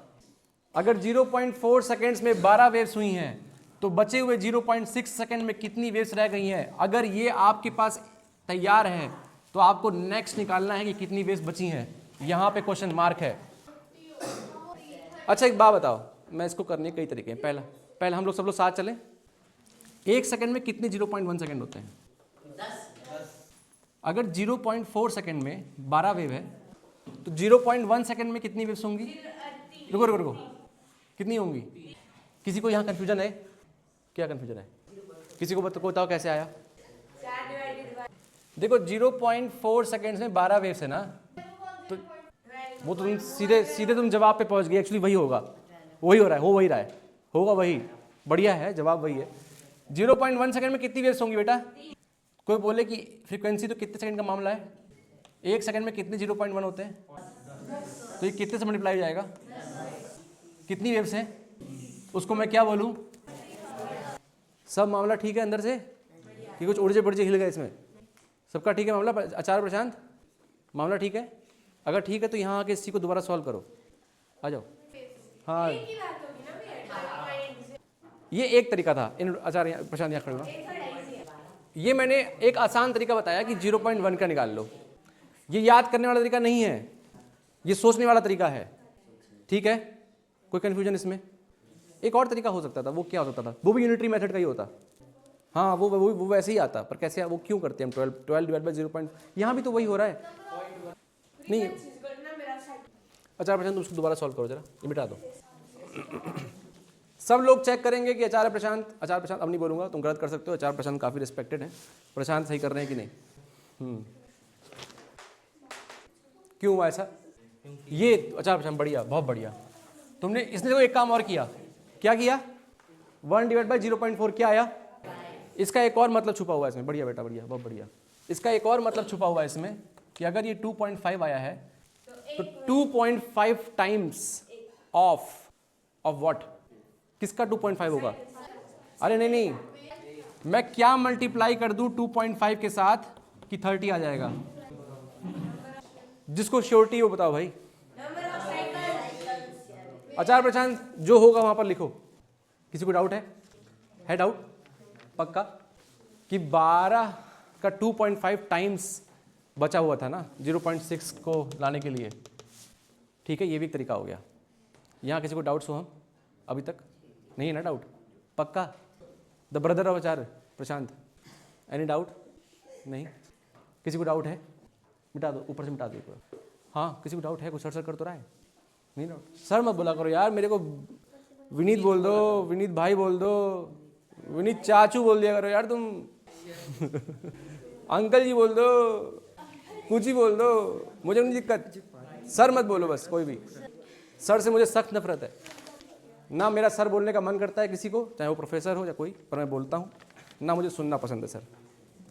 अगर 0.4 सेकेंड्स में 12 वेव्स हुई हैं तो बचे हुए 0.6 सेकेंड में कितनी वेव्स रह गई हैं? अगर ये आपके पास तैयार है तो आपको नेक्स्ट निकालना है कि कितनी वेव्स बची हैं। यहाँ पे क्वेश्चन मार्क है। अच्छा एक बात बताओ, मैं इसको करने के कई तरीके हैं। पहला हम लोग सब लोग साथ चलें। 1 सेकेंड में कितने 0.1 सेकेंड होते हैं? 10। अगर 0.4 सेकेंड में 12 वेव है तो 0.1 सेकेंड में कितनी वेव्स होंगी? रुको, कितनी होंगी? किसी को यहाँ कंफ्यूजन है? क्या कंफ्यूजन है? किसी को बताओ कैसे आया? देखो 0.4 सेकेंड्स में 12 वेव्स है ना, तो वो तुम सीधे तुम जवाब पे पहुंच गए। एक्चुअली वही होगा, वही हो रहा है, हो वही रहा है, होगा वही। बढ़िया है, जवाब वही है। 0.1 सेकेंड में कितनी वेव्स होंगी बेटा? कोई बोले कि फ्रीक्वेंसी तो कितने सेकंड का मामला है, 1 सेकंड में कितने 0.1 होते हैं, तो ये कितने से मल्टीप्लाई हो जाएगा? कितनी वेव्स हैं उसको मैं क्या बोलूं? सब मामला ठीक है अंदर से कि कुछ उड़जे बुड़जे हिल गए इसमें? सबका ठीक है मामला? आचार्य प्रशांत मामला ठीक है? अगर ठीक है तो यहाँ आके इसी को दोबारा सॉल्व करो, आ जाओ। हाँ ये एक तरीका था। इन आचार्य प्रशांत यहाँ खड़े हुआ, ये मैंने एक आसान तरीका बताया कि 0.1 का निकाल लो। ये याद करने वाला तरीका नहीं है, ये सोचने वाला तरीका है। ठीक है, कोई कंफ्यूजन इसमें? एक और तरीका हो सकता था, वो क्या हो सकता था? वो भी यूनिटरी मेथड का ही होता। हाँ वो वैसे ही आता, पर कैसे वो क्यों करते हैं हम? 12 डिवाइड बाई 0. यहाँ भी तो वही हो रहा है। नहीं आचार्य प्रशांत तुम उसको दोबारा सॉल्व करो जरा, ये मिटा दो। सब लोग चेक करेंगे कि आचार्य प्रशांत अब नहीं बोलूंगा, तुम गलत कर सकते हो। आचार्य प्रशांत काफ़ी रिस्पेक्टेड है, प्रशांत सही कर रहे हैं कि नहीं? क्यों हुआ ऐसा? ये आचार्य प्रशांत बढ़िया, बहुत बढ़िया। तुमने इसने तो एक काम और किया। क्या किया? 1 डिवाइड बाई 0.4 क्या आया? इसका एक और मतलब छुपा हुआ है इसमें। बढ़िया बेटा, बढ़िया, बहुत बढ़िया। इसका एक और मतलब छुपा हुआ है इसमें कि अगर ये 2.5 आया है तो 2.5 टाइम्स ऑफ व्हाट? किसका 2.5 होगा? अरे नहीं, मैं क्या मल्टीप्लाई कर दूं 2.5 के साथ कि 30 आ जाएगा? जिसको श्योरिटी हो बताओ भाई। आचार्य प्रशांत जो होगा वहां पर लिखो। किसी को डाउट है डाउट? पक्का कि 12 का 2.5 टाइम्स बचा हुआ था ना 0.6 को लाने के लिए। ठीक है, ये भी एक तरीका हो गया। यहाँ किसी को डाउट्स हो? हम अभी तक नहीं है ना डाउट? पक्का? The brother of Acharya Prashant, any doubt? नहीं? किसी को डाउट है? मिटा दो, ऊपर से मिटा दो पूरा। हाँ किसी को डाउट है? कुछ सर कर तो रहा है? नहीं डाउट? सर मत बोला करो यार, मेरे को विनीत बोल दो, विनीत भाई बोल दो, विनीत चाचू बोल दिया करो यार तुम। अंकल जी बोल दो, कुछ ही बोल दो, मुझे नहीं दिक्कत। सर मत बोलो बस, कोई भी। सर से मुझे सख्त नफरत है ना, मेरा सर बोलने का मन करता है किसी को, चाहे वो प्रोफेसर हो या कोई, पर मैं बोलता हूँ ना। मुझे सुनना पसंद है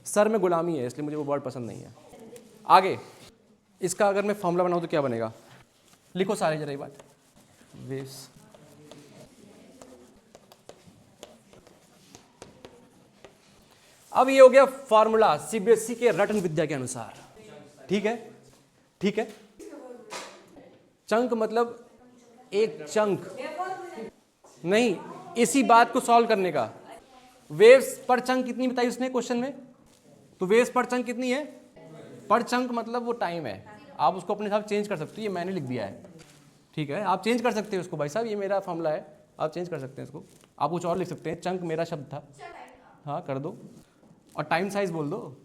सर में गुलामी है, इसलिए मुझे वो वर्ड पसंद नहीं है। आगे इसका अगर मैं फॉर्मूला बनाऊँ तो क्या बनेगा? लिखो सारे जरा ये बात। वेव्स अब ये हो गया फॉर्मूला सीबीएसई के रटन विद्या के अनुसार। ठीक है। चंक मतलब एक चंक नहीं, इसी बात को सॉल्व करने का। वेव्स पर चंक कितनी बताई उसने क्वेश्चन में? तो वेव्स पर चंक कितनी है? पर चंक मतलब वो टाइम है। आप उसको अपने हिसाब चेंज कर सकते हो, ये मैंने लिख दिया है। ठीक है, आप चेंज कर सकते हो उसको। भाई साहब ये मेरा फॉर्मूला है, आप चेंज कर सकते हैं इसको, आप कुछ और लिख सकते हैं। चंक मेरा शब्द था, हाँ कर दो। और टाइम साइज बोल दो।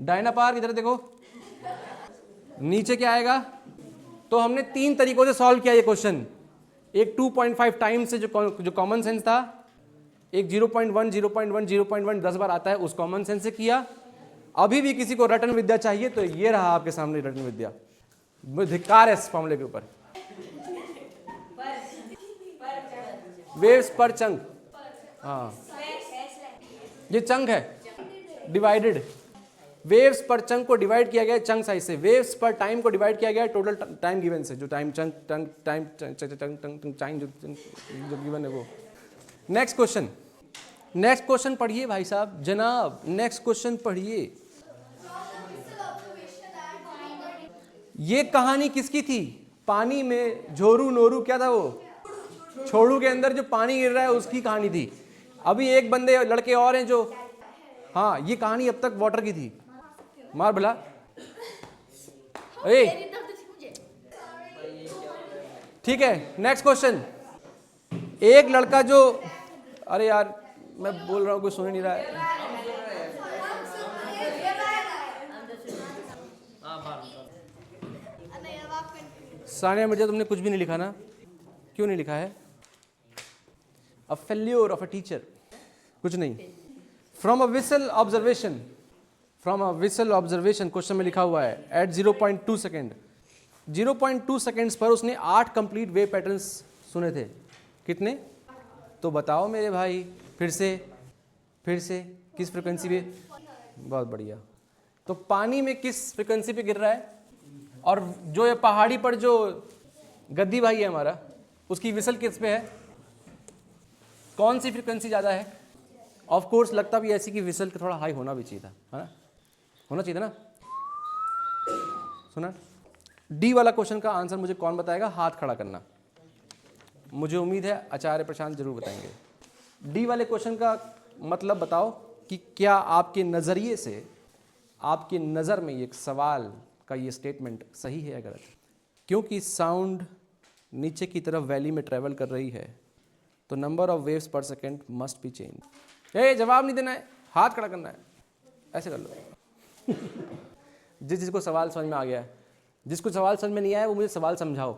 डायना पार्क इधर देखो, नीचे क्या आएगा। तो हमने 3 तरीकों से सॉल्व किया ये क्वेश्चन। एक 2.5 टाइम्स से जो कॉमन सेंस था, एक 0.1 0.1 0.1 10 बार आता है उस कॉमन सेंस से किया। अभी भी किसी को रटन विद्या चाहिए तो ये रहा आपके सामने रटन विद्या। धिक्कार है इस फॉर्मूले के ऊपर। वेव्स पर चंक, हाँ ये चंक है, डिवाइडेड। वेव्स पर चंक को डिवाइड किया गया चंक साइज से, वेव्स पर टाइम को डिवाइड किया गया टोटल टाइम गिवन से, जो टाइम चंक टाइम टाइम जो गिवन है वो। नेक्स्ट क्वेश्चन पढ़िए भाई साहब, जनाब नेक्स्ट क्वेश्चन पढ़िए। ये कहानी किसकी थी? पानी में झोरू नोरू, क्या था वो, छोड़ू के अंदर जो पानी गिर रहा है उसकी कहानी थी। अभी एक बंदे लड़के और हैं जो, हाँ ये कहानी अब तक वाटर की थी। मार भला ए, ठीक है। नेक्स्ट क्वेश्चन, एक लड़का जो, अरे यार मैं बोल रहा हूं कोई सुन नहीं रहा है। सानिया मिर्जा तुमने कुछ भी नहीं लिखा ना, क्यों नहीं लिखा है? अ फेल्योर ऑफ अ टीचर, कुछ नहीं। From a whistle observation, from a whistle observation question में लिखा हुआ है एट 0.2 सेकेंड, 0.2 सेकेंड्स पर उसने 8 कंप्लीट वेव पैटर्न्स सुने थे। कितने? तो बताओ मेरे भाई, फिर से किस फ्रिक्वेंसी पे? बहुत बढ़िया। तो पानी में किस फ्रिक्वेंसी पे गिर रहा है, और जो ये पहाड़ी पर जो गद्दी भाई है हमारा, उसकी विसल किस पे है? कौन सी फ्रिक्वेंसी ज़्यादा है? ऑफ कोर्स लगता भी ऐसी कि विसल थोड़ा हाई होना भी चाहिए था, है ना, होना चाहिए था ना। सुना? डी वाला क्वेश्चन का आंसर मुझे कौन बताएगा? हाथ खड़ा करना। मुझे उम्मीद है आचार्य प्रशांत जरूर बताएंगे। डी वाले क्वेश्चन का मतलब बताओ कि क्या आपके नज़रिए से, आपके नज़र में ये सवाल का ये स्टेटमेंट सही है या गलत? क्योंकि साउंड नीचे की तरफ वैली में ट्रेवल कर रही है तो नंबर ऑफ वेव्स पर सेकेंड मस्ट बी चेंज। जवाब नहीं देना है, हाथ खड़ा करना है, ऐसे कर लो। जिसको सवाल समझ में आ गया है, जिसको सवाल समझ में नहीं आया वो मुझे सवाल समझाओ।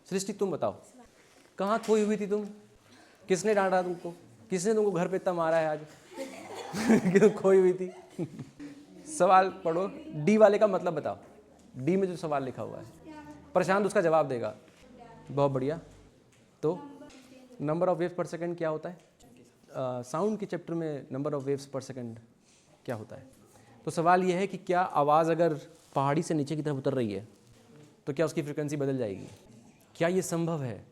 सृष्टि तुम बताओ, कहाँ खोई हुई थी तुम? किसने डांटा तुमको? किसने तुमको घर पे इतना मारा है आज कि तुम खोई हुई थी? सवाल पढ़ो, डी वाले का मतलब बताओ। डी में जो सवाल लिखा हुआ है, प्रशांत उसका जवाब देगा। बहुत बढ़िया। तो नंबर ऑफ वेव्स पर सेकंड क्या होता है? साउंड के चैप्टर में नंबर ऑफ वेव्स पर सेकंड क्या होता है? तो सवाल यह है कि क्या आवाज़ अगर पहाड़ी से नीचे की तरफ उतर रही है तो क्या उसकी फ्रिक्वेंसी बदल जाएगी? क्या ये संभव है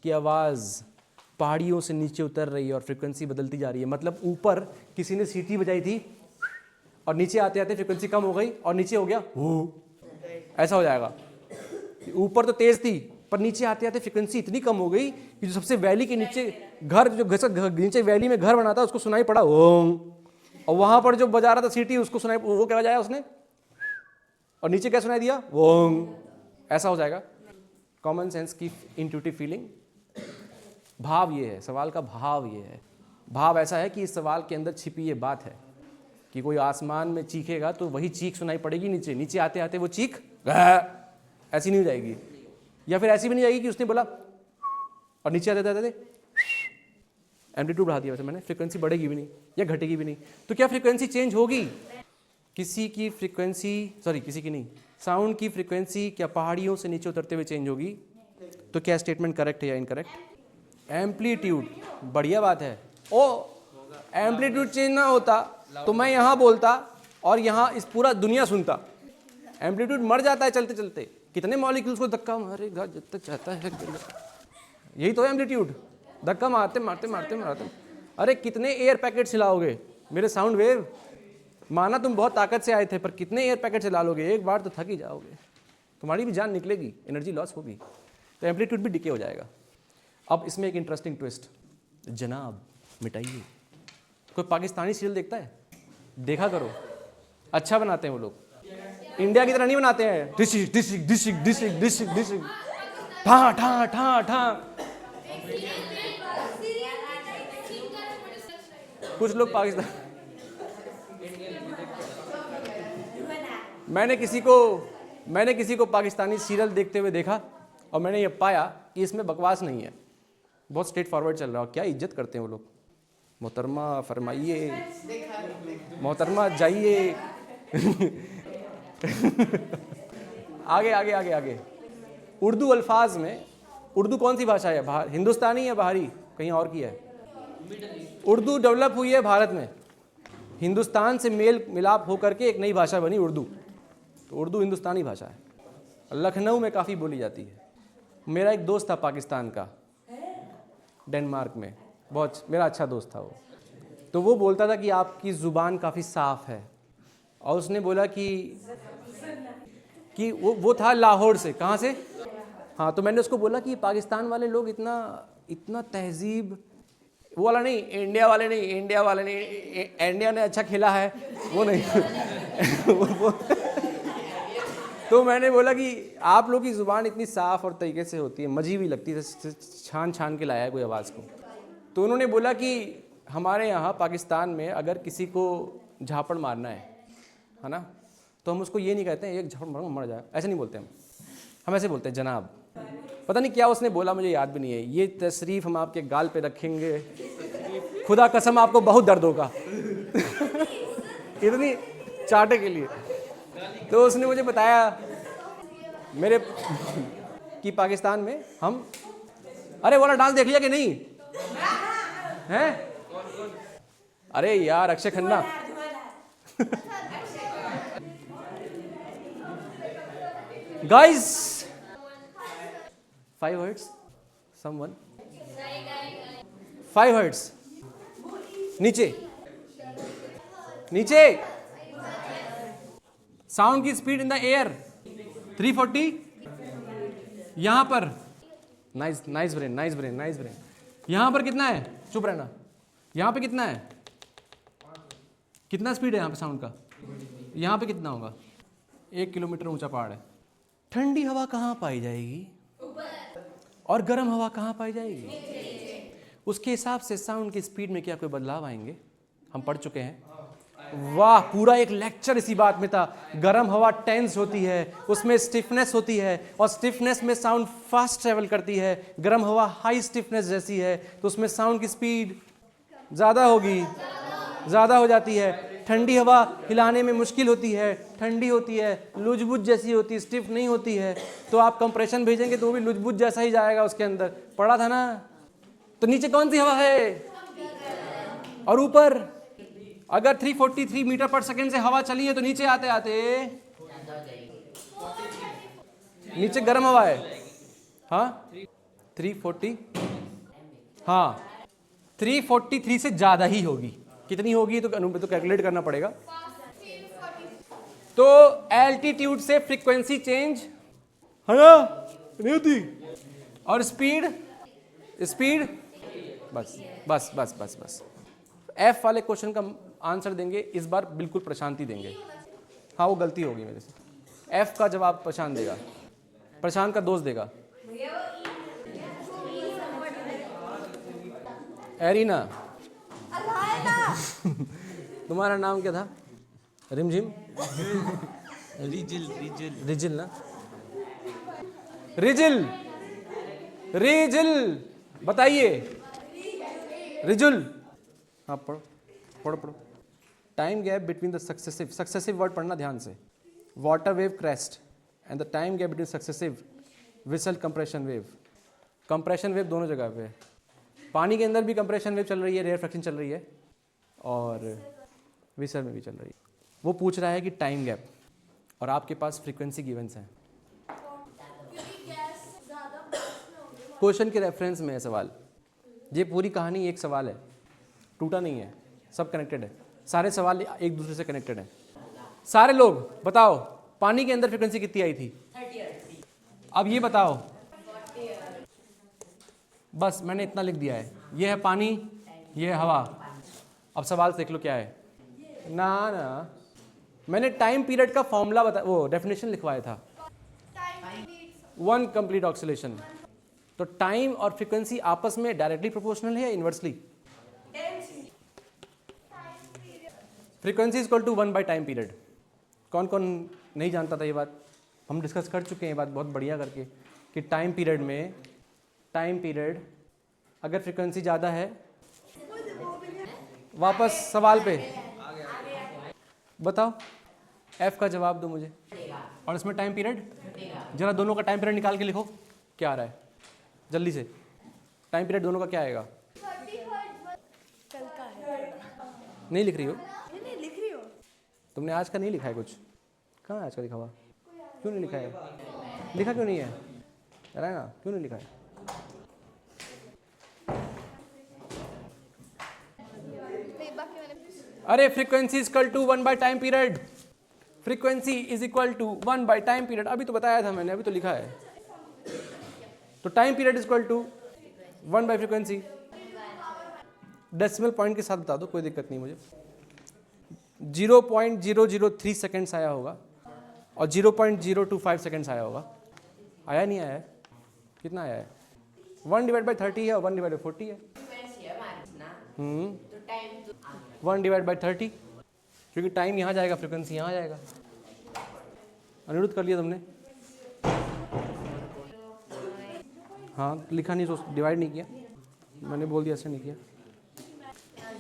कि आवाज़ पहाड़ियों से नीचे उतर रही है और फ्रिक्वेंसी बदलती जा रही है? मतलब ऊपर किसी ने सीटी बजाई थी और नीचे आते आते फ्रिक्वेंसी कम हो गई और नीचे हो गया ऐसा हो जाएगा। ऊपर तो तेज़ थी पर नीचे आते आते फ्रिक्वेंसी इतनी कम हो गई कि जो सबसे वैली के नीचे घर, जो नीचे वैली में घर बना था उसको सुनाई पड़ा ओम, और वहां पर जो बजा रहा था सीटी उसको सुनाई, वो क्या बजाया उसने, और नीचे क्या सुनाई दिया? ओम। ऐसा हो जाएगा। कॉमन सेंस की इंट्यूटिव फीलिंग। भाव ये है, सवाल का भाव ये है। भाव ऐसा है कि इस सवाल के अंदर छिपी ये बात है कि कोई आसमान में चीखेगा तो वही चीख सुनाई पड़ेगी नीचे, नीचे आते आते वो चीख ऐसी नहीं हो जाएगी, या फिर ऐसी भी नहीं जाएगी कि उसने बोला और नीचे आते आते एम्पलीट्यूड बढ़ा दिया, वैसे मैंने, फ्रीक्वेंसी बढ़ेगी भी नहीं या घटेगी भी नहीं। तो क्या फ्रीक्वेंसी चेंज होगी? किसी की फ्रीक्वेंसी, सॉरी किसी की नहीं, साउंड की फ्रीक्वेंसी क्या पहाड़ियों से नीचे उतरते हुए चेंज होगी? तो क्या स्टेटमेंट करेक्ट है या इनकरेक्ट? एम्पलीट्यूड, बढ़िया बात है। ओ एम्पलीट्यूड चेंज ना होता तो मैं यहाँ बोलता और यहाँ इस पूरा दुनिया सुनता। एम्पलीट्यूड मर जाता है चलते चलते, कितने मॉलिक्यूल्स को धक्का मारेगा जब तक चाहता है, यही तो है एम्पलीट्यूड, धक्का मारते मारते मारते मारते। अरे कितने एयर पैकेट हिलाओगे मेरे साउंड वेव? माना तुम बहुत ताकत से आए थे पर कितने एयर पैकेट हिला लोगे? एक बार तो थक ही जाओगे, तुम्हारी भी जान निकलेगी, एनर्जी लॉस होगी, तो एम्पलीट्यूड भी डिके हो जाएगा। अब इसमें एक इंटरेस्टिंग ट्विस्ट, जनाब मिटाइए। कोई पाकिस्तानी सीरियल देखता है? देखा करो, अच्छा बनाते हैं वो लोग, इंडिया की तरह नहीं बनाते हैं। District district district district district district, ठा ठा ठा ठा, कुछ लोग पाकिस्तान, मैंने किसी को पाकिस्तानी सीरियल देखते हुए देखा और मैंने ये पाया कि इसमें बकवास नहीं है, बहुत स्ट्रेट फॉरवर्ड चल रहा है। क्या इज्जत करते हैं वो लोग, मोहतरमा फरमाइए, मोहतरमा जाइए। आगे आगे आगे आगे। उर्दू अल्फाज में, उर्दू कौन सी भाषा है, हिंदुस्तानी या बाहरी, कहीं और की है? उर्दू डेवलप हुई है भारत में, हिंदुस्तान से मेल मिलाप होकर के एक नई भाषा बनी उर्दू। तो उर्दू हिंदुस्तानी भाषा है, लखनऊ में काफ़ी बोली जाती है। मेरा एक दोस्त था पाकिस्तान का, डेनमार्क में, बहुत मेरा अच्छा दोस्त था वो। तो वो बोलता था कि आपकी ज़ुबान काफ़ी साफ़ है, और उसने बोला कि वो था लाहौर से। कहाँ से? हाँ, तो मैंने उसको बोला कि पाकिस्तान वाले लोग इतना तहजीब, वो वाला नहीं, इंडिया वाले नहीं, इंडिया ने अच्छा खेला है वो नहीं। वो तो मैंने बोला कि आप लोग की ज़ुबान इतनी साफ़ और तरीके से होती है, मजी भी लगती है, छान छान के लाया है कोई आवाज़ को। तो उन्होंने बोला कि हमारे यहाँ पाकिस्तान में अगर किसी को झापड़ मारना है ना, तो हम उसको ये नहीं कहते हैं एक झापड़ मारो मर जाए, ऐसे नहीं बोलते हम ऐसे बोलते हैं जनाब। पता नहीं क्या उसने बोला, मुझे याद भी नहीं है। ये तशरीफ़ हम आपके गाल पे रखेंगे, खुदा कसम आपको बहुत दर्द होगा। इतनी चाटे के लिए। तो उसने मुझे बताया मेरे कि पाकिस्तान में हम, अरे वाला डांस देख लिया कि नहीं हैं? अरे यार Akshay Khanna. Guys 5 hearts, someone 5 hearts, नीचे नीचे। साउंड की स्पीड इन द एयर 340, यहां पर नाइस ब्रेन। यहां पर कितना है, चुप रहना, यहां पे कितना है, कितना स्पीड है यहां पे साउंड का, यहां पे कितना होगा? 1 किलोमीटर ऊंचा पहाड़ है। ठंडी हवा कहां पाई जाएगी और गर्म हवा कहां पाई जाएगी? उसके हिसाब से साउंड की स्पीड में क्या कोई बदलाव आएंगे? हम पढ़ चुके हैं। वाह, पूरा एक लेक्चर इसी बात में था। गर्म हवा टेंस होती है, उसमें स्टिफनेस होती है, और स्टिफनेस में साउंड फास्ट ट्रेवल करती है। गर्म हवा हाई स्टिफनेस जैसी है, तो उसमें साउंड की स्पीड ज़्यादा हो जाती है। ठंडी हवा हिलाने में मुश्किल होती है, ठंडी होती है, लुजबुज जैसी होती है, स्टिफ नहीं होती है। तो आप कंप्रेशन भेजेंगे तो वो भी लुजबुज जैसा ही जाएगा उसके अंदर, पढ़ा था ना। तो नीचे कौन सी हवा है और ऊपर? अगर 343 मीटर पर सेकेंड से हवा चली है तो नीचे आते आते नीचे गर्म हवा है। हाँ 340, हाँ 343 से ज्यादा ही होगी। कितनी होगी तो कैलकुलेट करना पड़ेगा। तो एल्टीट्यूड से फ्रीक्वेंसी चेंज है ना, नहीं होती। और स्पीड बस एफ वाले क्वेश्चन का आंसर देंगे इस बार, बिल्कुल प्रशांति देंगे। हाँ वो गलती होगी मेरे से, एफ का जवाब प्रशांत देगा, प्रशांत का दोस्त देगा। एरिना तुम्हारा नाम क्या था? रिमझिम? रिजिल ना, रिजिल बताइए। रिजुल, हाँ पढ़ो। Time gap between the successive word पढ़ना ध्यान से। Water wave crest and the time gap between successive whistle compression wave दोनों जगह पे। पानी के अंदर भी कंप्रेशन वेव चल रही है, रेयरफैक्शन चल रही है, और विसल में भी चल रही है। वो पूछ रहा है कि टाइम गैप, और आपके पास फ्रीक्वेंसी गिवंस हैं। क्वेश्चन के रेफरेंस में है सवाल। ये पूरी कहानी एक सवाल है, टूटा नहीं है, सब कनेक्टेड है। सारे सवाल एक दूसरे से कनेक्टेड हैं। सारे लोग बताओ, पानी के अंदर फ्रीक्वेंसी कितनी आई थी? 30 अब ये बताओ, बस मैंने इतना लिख दिया है। ये है पानी, ये है हवा। अब सवाल देख लो क्या है। ना मैंने टाइम पीरियड का फॉर्मूला वो डेफिनेशन लिखवाया था। 1 कंप्लीट ऑक्सीलेशन तो टाइम और फ्रीक्वेंसी आपस में डायरेक्टली प्रोपोर्शनल है या inversely? Frequency is equal to 1 by time period. कौन कौन नहीं जानता था ये बात? हम डिस्कस कर चुके हैं ये बात बहुत बढ़िया करके कि टाइम पीरियड अगर फ्रीक्वेंसी ज़्यादा है, वापस सवाल पे बताओ, एफ का जवाब दो मुझे। और इसमें टाइम पीरियड, जरा दोनों का टाइम पीरियड निकाल के लिखो, क्या आ रहा है जल्दी से। टाइम पीरियड दोनों का क्या आएगा? कल का है। नहीं लिख रही हो नहीं लिख रही हो। तुमने? आज का नहीं लिखा है कुछ? कहाँ है आज का लिखा हुआ? क्यों नहीं लिखा है? लिखा क्यों नहीं है? है ना, क्यों नहीं लिखा है? अरे frequency is equal to 1 by time period. Frequency is equal to 1 by time period. अभी तो बताया था मैंने, अभी तो लिखा है। तो time period is equal to 1 by frequency. Decimal point के साथ बता दो, कोई दिक्कत नहीं मुझे। 0.003 सेकेंड्स आया होगा और 0.025 सेकेंड्स आया होगा। आया नहीं आया है? कितना आया है? 1/30 है और 1/40 है। 1/30, क्योंकि टाइम यहाँ जाएगा, फ्रीक्वेंसी यहाँ जाएगा। अनिरुद्ध कर लिया तुमने? हाँ लिखा नहीं, सोच डिवाइड नहीं किया, मैंने बोल दिया ऐसे नहीं किया।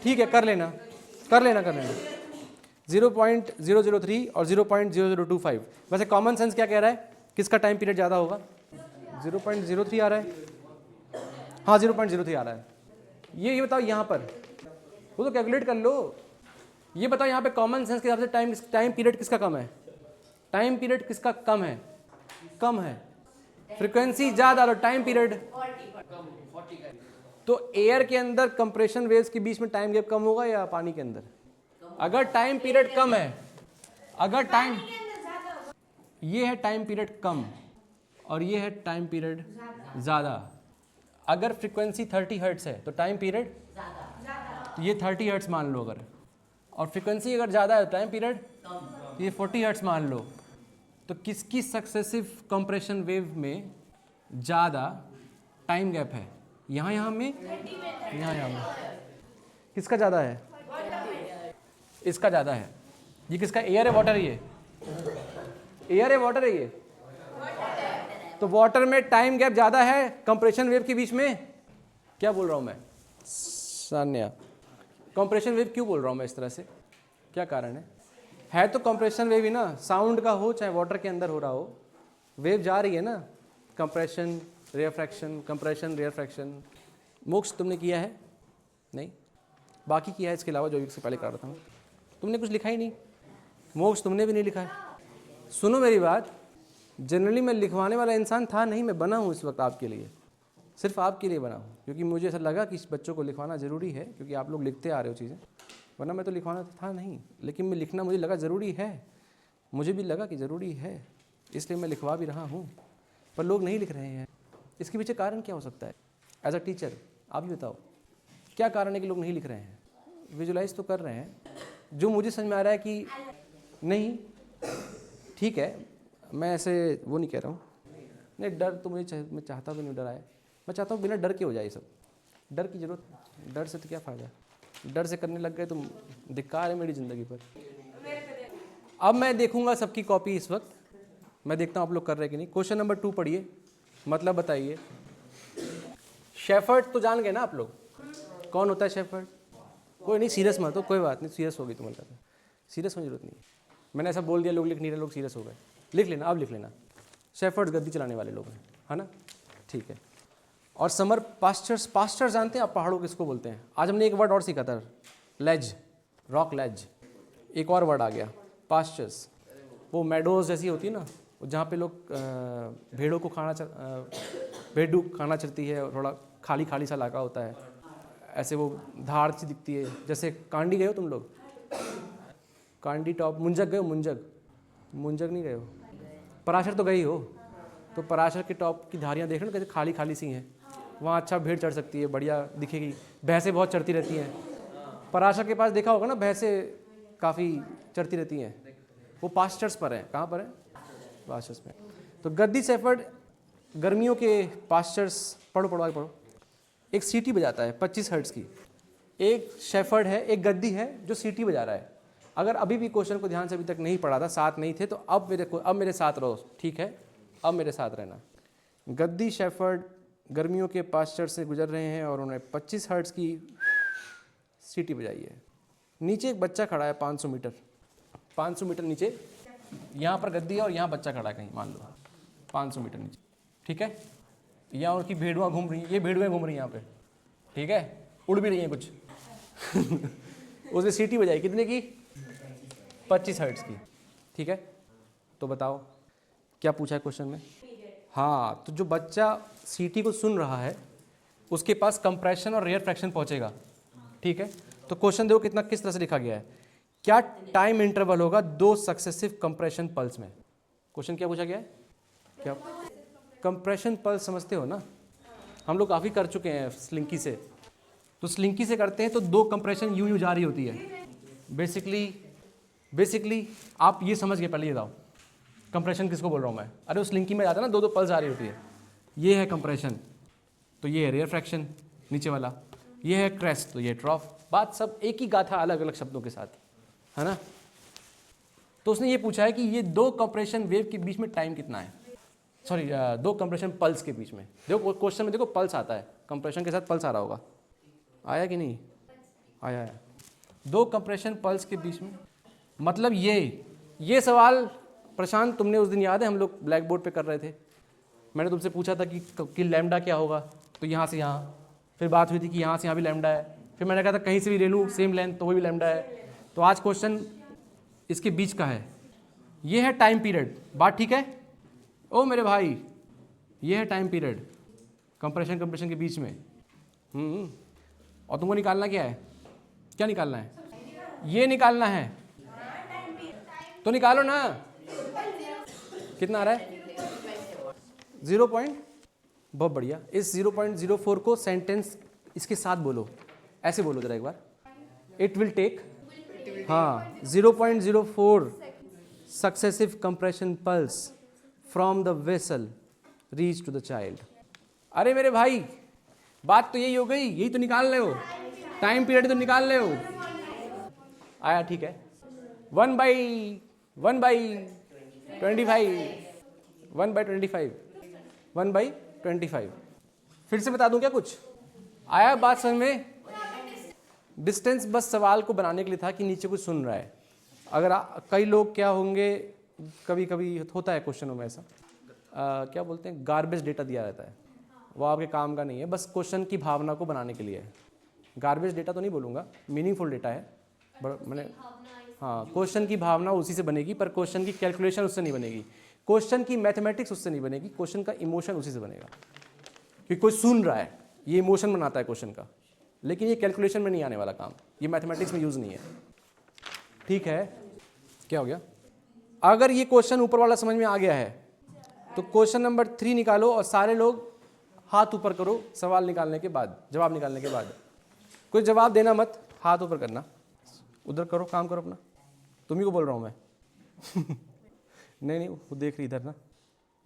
ठीक है, कर लेना 0.003 और 0.0025। वैसे कॉमन सेंस क्या कह रहा है, किसका टाइम पीरियड ज़्यादा होगा? 0.03 आ रहा है। हाँ 0.03 आ रहा है। ये बताओ यहाँ पर, वो तो कैलकुलेट कर लो। ये बताओ यहाँ पे कॉमन सेंस के हिसाब से टाइम पीरियड किसका कम है? टाइम पीरियड किसका कम है? कम है। फ्रीक्वेंसी ज़्यादा और टाइम पीरियड। तो एयर के अंदर कंप्रेशन वेव्स के बीच में टाइम गैप कम होगा या पानी के अंदर? अगर टाइम पीरियड कम है, अगर टाइम, ये है टाइम पीरियड कम और ये है टाइम पीरियड ज़्यादा। अगर फ्रीक्वेंसी 30 हर्ट्ज है तो टाइम पीरियड ये 30 हर्ट्ज मान लो अगर, और फ्रीक्वेंसी अगर ज़्यादा है तो टाइम पीरियड ये 40 हर्ट्ज मान लो। तो किसकी सक्सेसिव कंप्रेशन वेव में ज़्यादा टाइम गैप है? यहाँ में, यहाँ में। किसका ज़्यादा है? इसका ज़्यादा है। ये किसका? एयर है वाटर? ये एयर है वाटर है? ये तो वाटर में टाइम गैप ज़्यादा है कंप्रेशन वेव के बीच में। क्या बोल रहा हूँ मैं सान्या? कंप्रेशन वेव क्यों बोल रहा हूँ मैं इस तरह से? क्या कारण है तो कंप्रेशन वेव ही ना, साउंड का हो चाहे वाटर के अंदर हो रहा हो, वेव जा रही है ना। Compression refraction, compression refraction. Moksh तुमने किया है? नहीं, बाकी किया है इसके अलावा जो इससे पहले कर रहा था मैं। तुमने कुछ लिखा ही नहीं। मोक्ष तुमने भी नहीं लिखा है। सुनो मेरी बात, जनरली मैं लिखवाने वाला इंसान था नहीं, मैं बना हूँ इस वक्त आपके लिए, सिर्फ आपके लिए बना हूँ, क्योंकि मुझे ऐसा लगा कि इस बच्चों को लिखवाना ज़रूरी है, क्योंकि आप लोग लिखते आ रहे हो चीज़ें, वरना मैं तो लिखवाना था नहीं, लेकिन मैं लिखना मुझे लगा ज़रूरी है, मुझे भी लगा कि ज़रूरी है, इसलिए मैं लिखवा भी रहा हूँ। पर लोग नहीं लिख रहे हैं। इसके पीछे कारण क्या हो सकता है? एज अ टीचर आप ही बताओ, क्या कारण है कि लोग नहीं लिख रहे हैं? विजुलाइज तो कर रहे हैं, जो मुझे समझ में आ रहा है कि नहीं ठीक है, मैं ऐसे वो नहीं कह रहा हूँ। नहीं, डर तो मैं चाहता तो नहीं डर आए, मैं चाहता हूँ बिना डर के हो जाए सब। डर की ज़रूरत, डर से तो क्या फ़ायदा? डर से करने लग गए तो धिक्कार है मेरी ज़िंदगी पर। अब मैं देखूंगा सबकी कॉपी इस वक्त, मैं देखता हूँ आप लोग कर रहे कि नहीं। क्वेश्चन नंबर 2 पढ़िए, मतलब बताइए। शेफर्ड तो जान गए ना आप लोग, कौन होता है शेफर्ड? कोई नहीं, सीरियस मत हो, कोई बात नहीं, सीरियस होगी तुम्हारे साथ, सीरियस होने की जरूरत नहीं। मैंने ऐसा बोल दिया, लोग लिख नहीं रहे, लोग सीरियस हो गए। लिख लेना, अब लिख लेना। शेफर्ड गद्दी चलाने वाले लोग हैं, है ना? ठीक है। और समर पास्चर्स, पास्चर जानते हैं आप पहाड़ों किसको बोलते हैं? आज हमने एक वर्ड और सीखा था, लेज, रॉक लेज। एक और वर्ड आ गया, पास्चर्स। वो मेडोज जैसी होती है ना, जहाँ पे लोग भेड़ों को भेड़ू खाना चलती है, थोड़ा खाली खाली सा इलाका होता है, ऐसे वो धार सी दिखती है। जैसे कांडी गए हो तुम लोग? कांडी टॉप, मुंजक गए हो? मुंजक नहीं गए हो? पराशर तो गई हो, तो पराशर के टॉप की धारियाँ देख लो कैसे खाली खाली सी हैं। वहाँ अच्छा भीड़ चढ़ सकती है, बढ़िया दिखेगी। भैंसें बहुत चढ़ती रहती हैं पराशर के पास, देखा होगा ना, भैंसें काफ़ी चढ़ती रहती हैं। वो पास्चर्स पर हैं। कहाँ पर है? पास्चर्स में। तो गद्दी शेफर्ड गर्मियों के पास्चर्स, पढ़ो पढ़ो आगे पढ़ो। एक सीटी बजाता है 25 हर्ट्ज की, एक शेफर्ड है, एक गद्दी है जो सीटी बजा रहा है। अगर अभी भी क्वेश्चन को ध्यान से अभी तक नहीं पढ़ा था, साथ नहीं थे, तो अब मेरे साथ रहो, ठीक है? अब मेरे साथ रहना। गद्दी शेफर्ड गर्मियों के पास्चर से गुजर रहे हैं और उन्होंने 25 हर्ट्ज की सीटी बजाई है। नीचे एक बच्चा खड़ा है 500 मीटर नीचे, यहाँ पर गद्दी है और यहाँ बच्चा खड़ा है कहीं, मान लो 500 मीटर नीचे, ठीक है? यहाँ उनकी भेड़ुआ घूम रही हैं, ये भेड़ुएँ घूम रही हैं यहाँ पे, ठीक है? उड़ भी रही हैं कुछ उसने सीटी बजाई कितने की? 25 हर्ट्ज की, ठीक है? तो बताओ क्या पूछा है क्वेश्चन में? हाँ, तो जो बच्चा सीटी को सुन रहा है उसके पास कंप्रेशन और रेयर फ्रैक्शन पहुंचेगा, ठीक है? तो क्वेश्चन देखो कितना किस तरह से लिखा गया है। क्या टाइम इंटरवल होगा 2 सक्सेसिव कंप्रेशन पल्स में? क्वेश्चन क्या पूछा गया है? क्या कंप्रेशन पल्स समझते हो ना? हम लोग काफ़ी कर चुके हैं स्लिंकी से। तो स्लिंकी से करते हैं तो 2 कंप्रेशन यूं जा रही होती है। बेसिकली आप ये समझ गए, पहले ये बताओ कंप्रेशन किसको बोल रहा हूँ मैं? अरे उस स्लिंकी में जाता है ना, 2 पल्स आ रही होती है, ये है कंप्रेशन, तो ये है रेयर फ्रैक्शन नीचे वाला, ये है क्रेस्ट, तो ये ट्रॉफ। बात सब एक ही गाथा, अलग अलग शब्दों के साथ, है ना? तो उसने ये पूछा है कि ये 2 कंप्रेशन वेव के बीच में टाइम कितना है, सॉरी 2 कंप्रेशन पल्स के बीच में। देखो क्वेश्चन में देखो पल्स आता है, कंप्रेशन के साथ पल्स आ रहा होगा, आया कि नहीं? आया। 2 कंप्रेशन पल्स के बीच में मतलब ये सवाल प्रशांत तुमने उस दिन याद है हम लोग ब्लैक बोर्ड पे कर रहे थे, मैंने तुमसे पूछा था कि लैम्डा क्या होगा, तो यहाँ से यहाँ, फिर बात हुई थी कि यहाँ से यहाँ भी लैम्डा है, फिर मैंने कहा था कहीं से भी ले लूँ सेम लेंथ तो वो भी लैम्डा है। तो आज क्वेश्चन इसके बीच का है, ये है टाइम पीरियड। बात ठीक है ओ मेरे भाई? ये है टाइम पीरियड कंप्रेशन के बीच में। और तुमको निकालना क्या है? क्या निकालना है? ये निकालना है, तो निकालो ना। कितना आ रहा है? 0 पॉइंट, बहुत बढ़िया। इस 0.04 को सेंटेंस इसके साथ बोलो, ऐसे बोलो जरा एक बार। इट विल टेक, हाँ, 0.04 successive compression pulse from the vessel reach to the child. अरे मेरे भाई बात तो यही हो गई, यही तो निकाल रहे हो, टाइम पीरियड तो निकाल रहे हो। आया, ठीक है। 1/25, 1/25। फिर से बता दूं क्या कुछ? आया बात समझ में? डिस्टेंस बस सवाल को बनाने के लिए था कि नीचे कुछ सुन रहा है। अगर कई लोग क्या होंगे, कभी कभी होता है क्वेश्चनों में ऐसा, क्या बोलते हैं, गार्बेज डेटा दिया रहता है, वो आपके काम का नहीं है, बस क्वेश्चन की भावना को बनाने के लिए है। गार्बेज डेटा तो नहीं बोलूँगा, मीनिंगफुल डेटा है, मैंने, हाँ, क्वेश्चन की भावना उसी से बनेगी, पर क्वेश्चन की कैलकुलेशन उससे नहीं बनेगी, क्वेश्चन की मैथमेटिक्स उससे नहीं बनेगी, क्वेश्चन का इमोशन उसी से बनेगा। क्योंकि कोई सुन रहा है, ये इमोशन बनाता है क्वेश्चन का, लेकिन ये कैलकुलेशन में नहीं आने वाला काम, ये मैथमेटिक्स में यूज़ नहीं है, ठीक है? क्या हो गया? अगर ये क्वेश्चन ऊपर वाला समझ में आ गया है तो क्वेश्चन नंबर 3 निकालो और सारे लोग हाथ ऊपर करो सवाल निकालने के बाद, जवाब निकालने के बाद। कोई जवाब देना मत, हाथ ऊपर करना, उधर करो, काम करो अपना। तुम्ही को बोल रहा हूँ मैं नहीं वो देख रही इधर ना।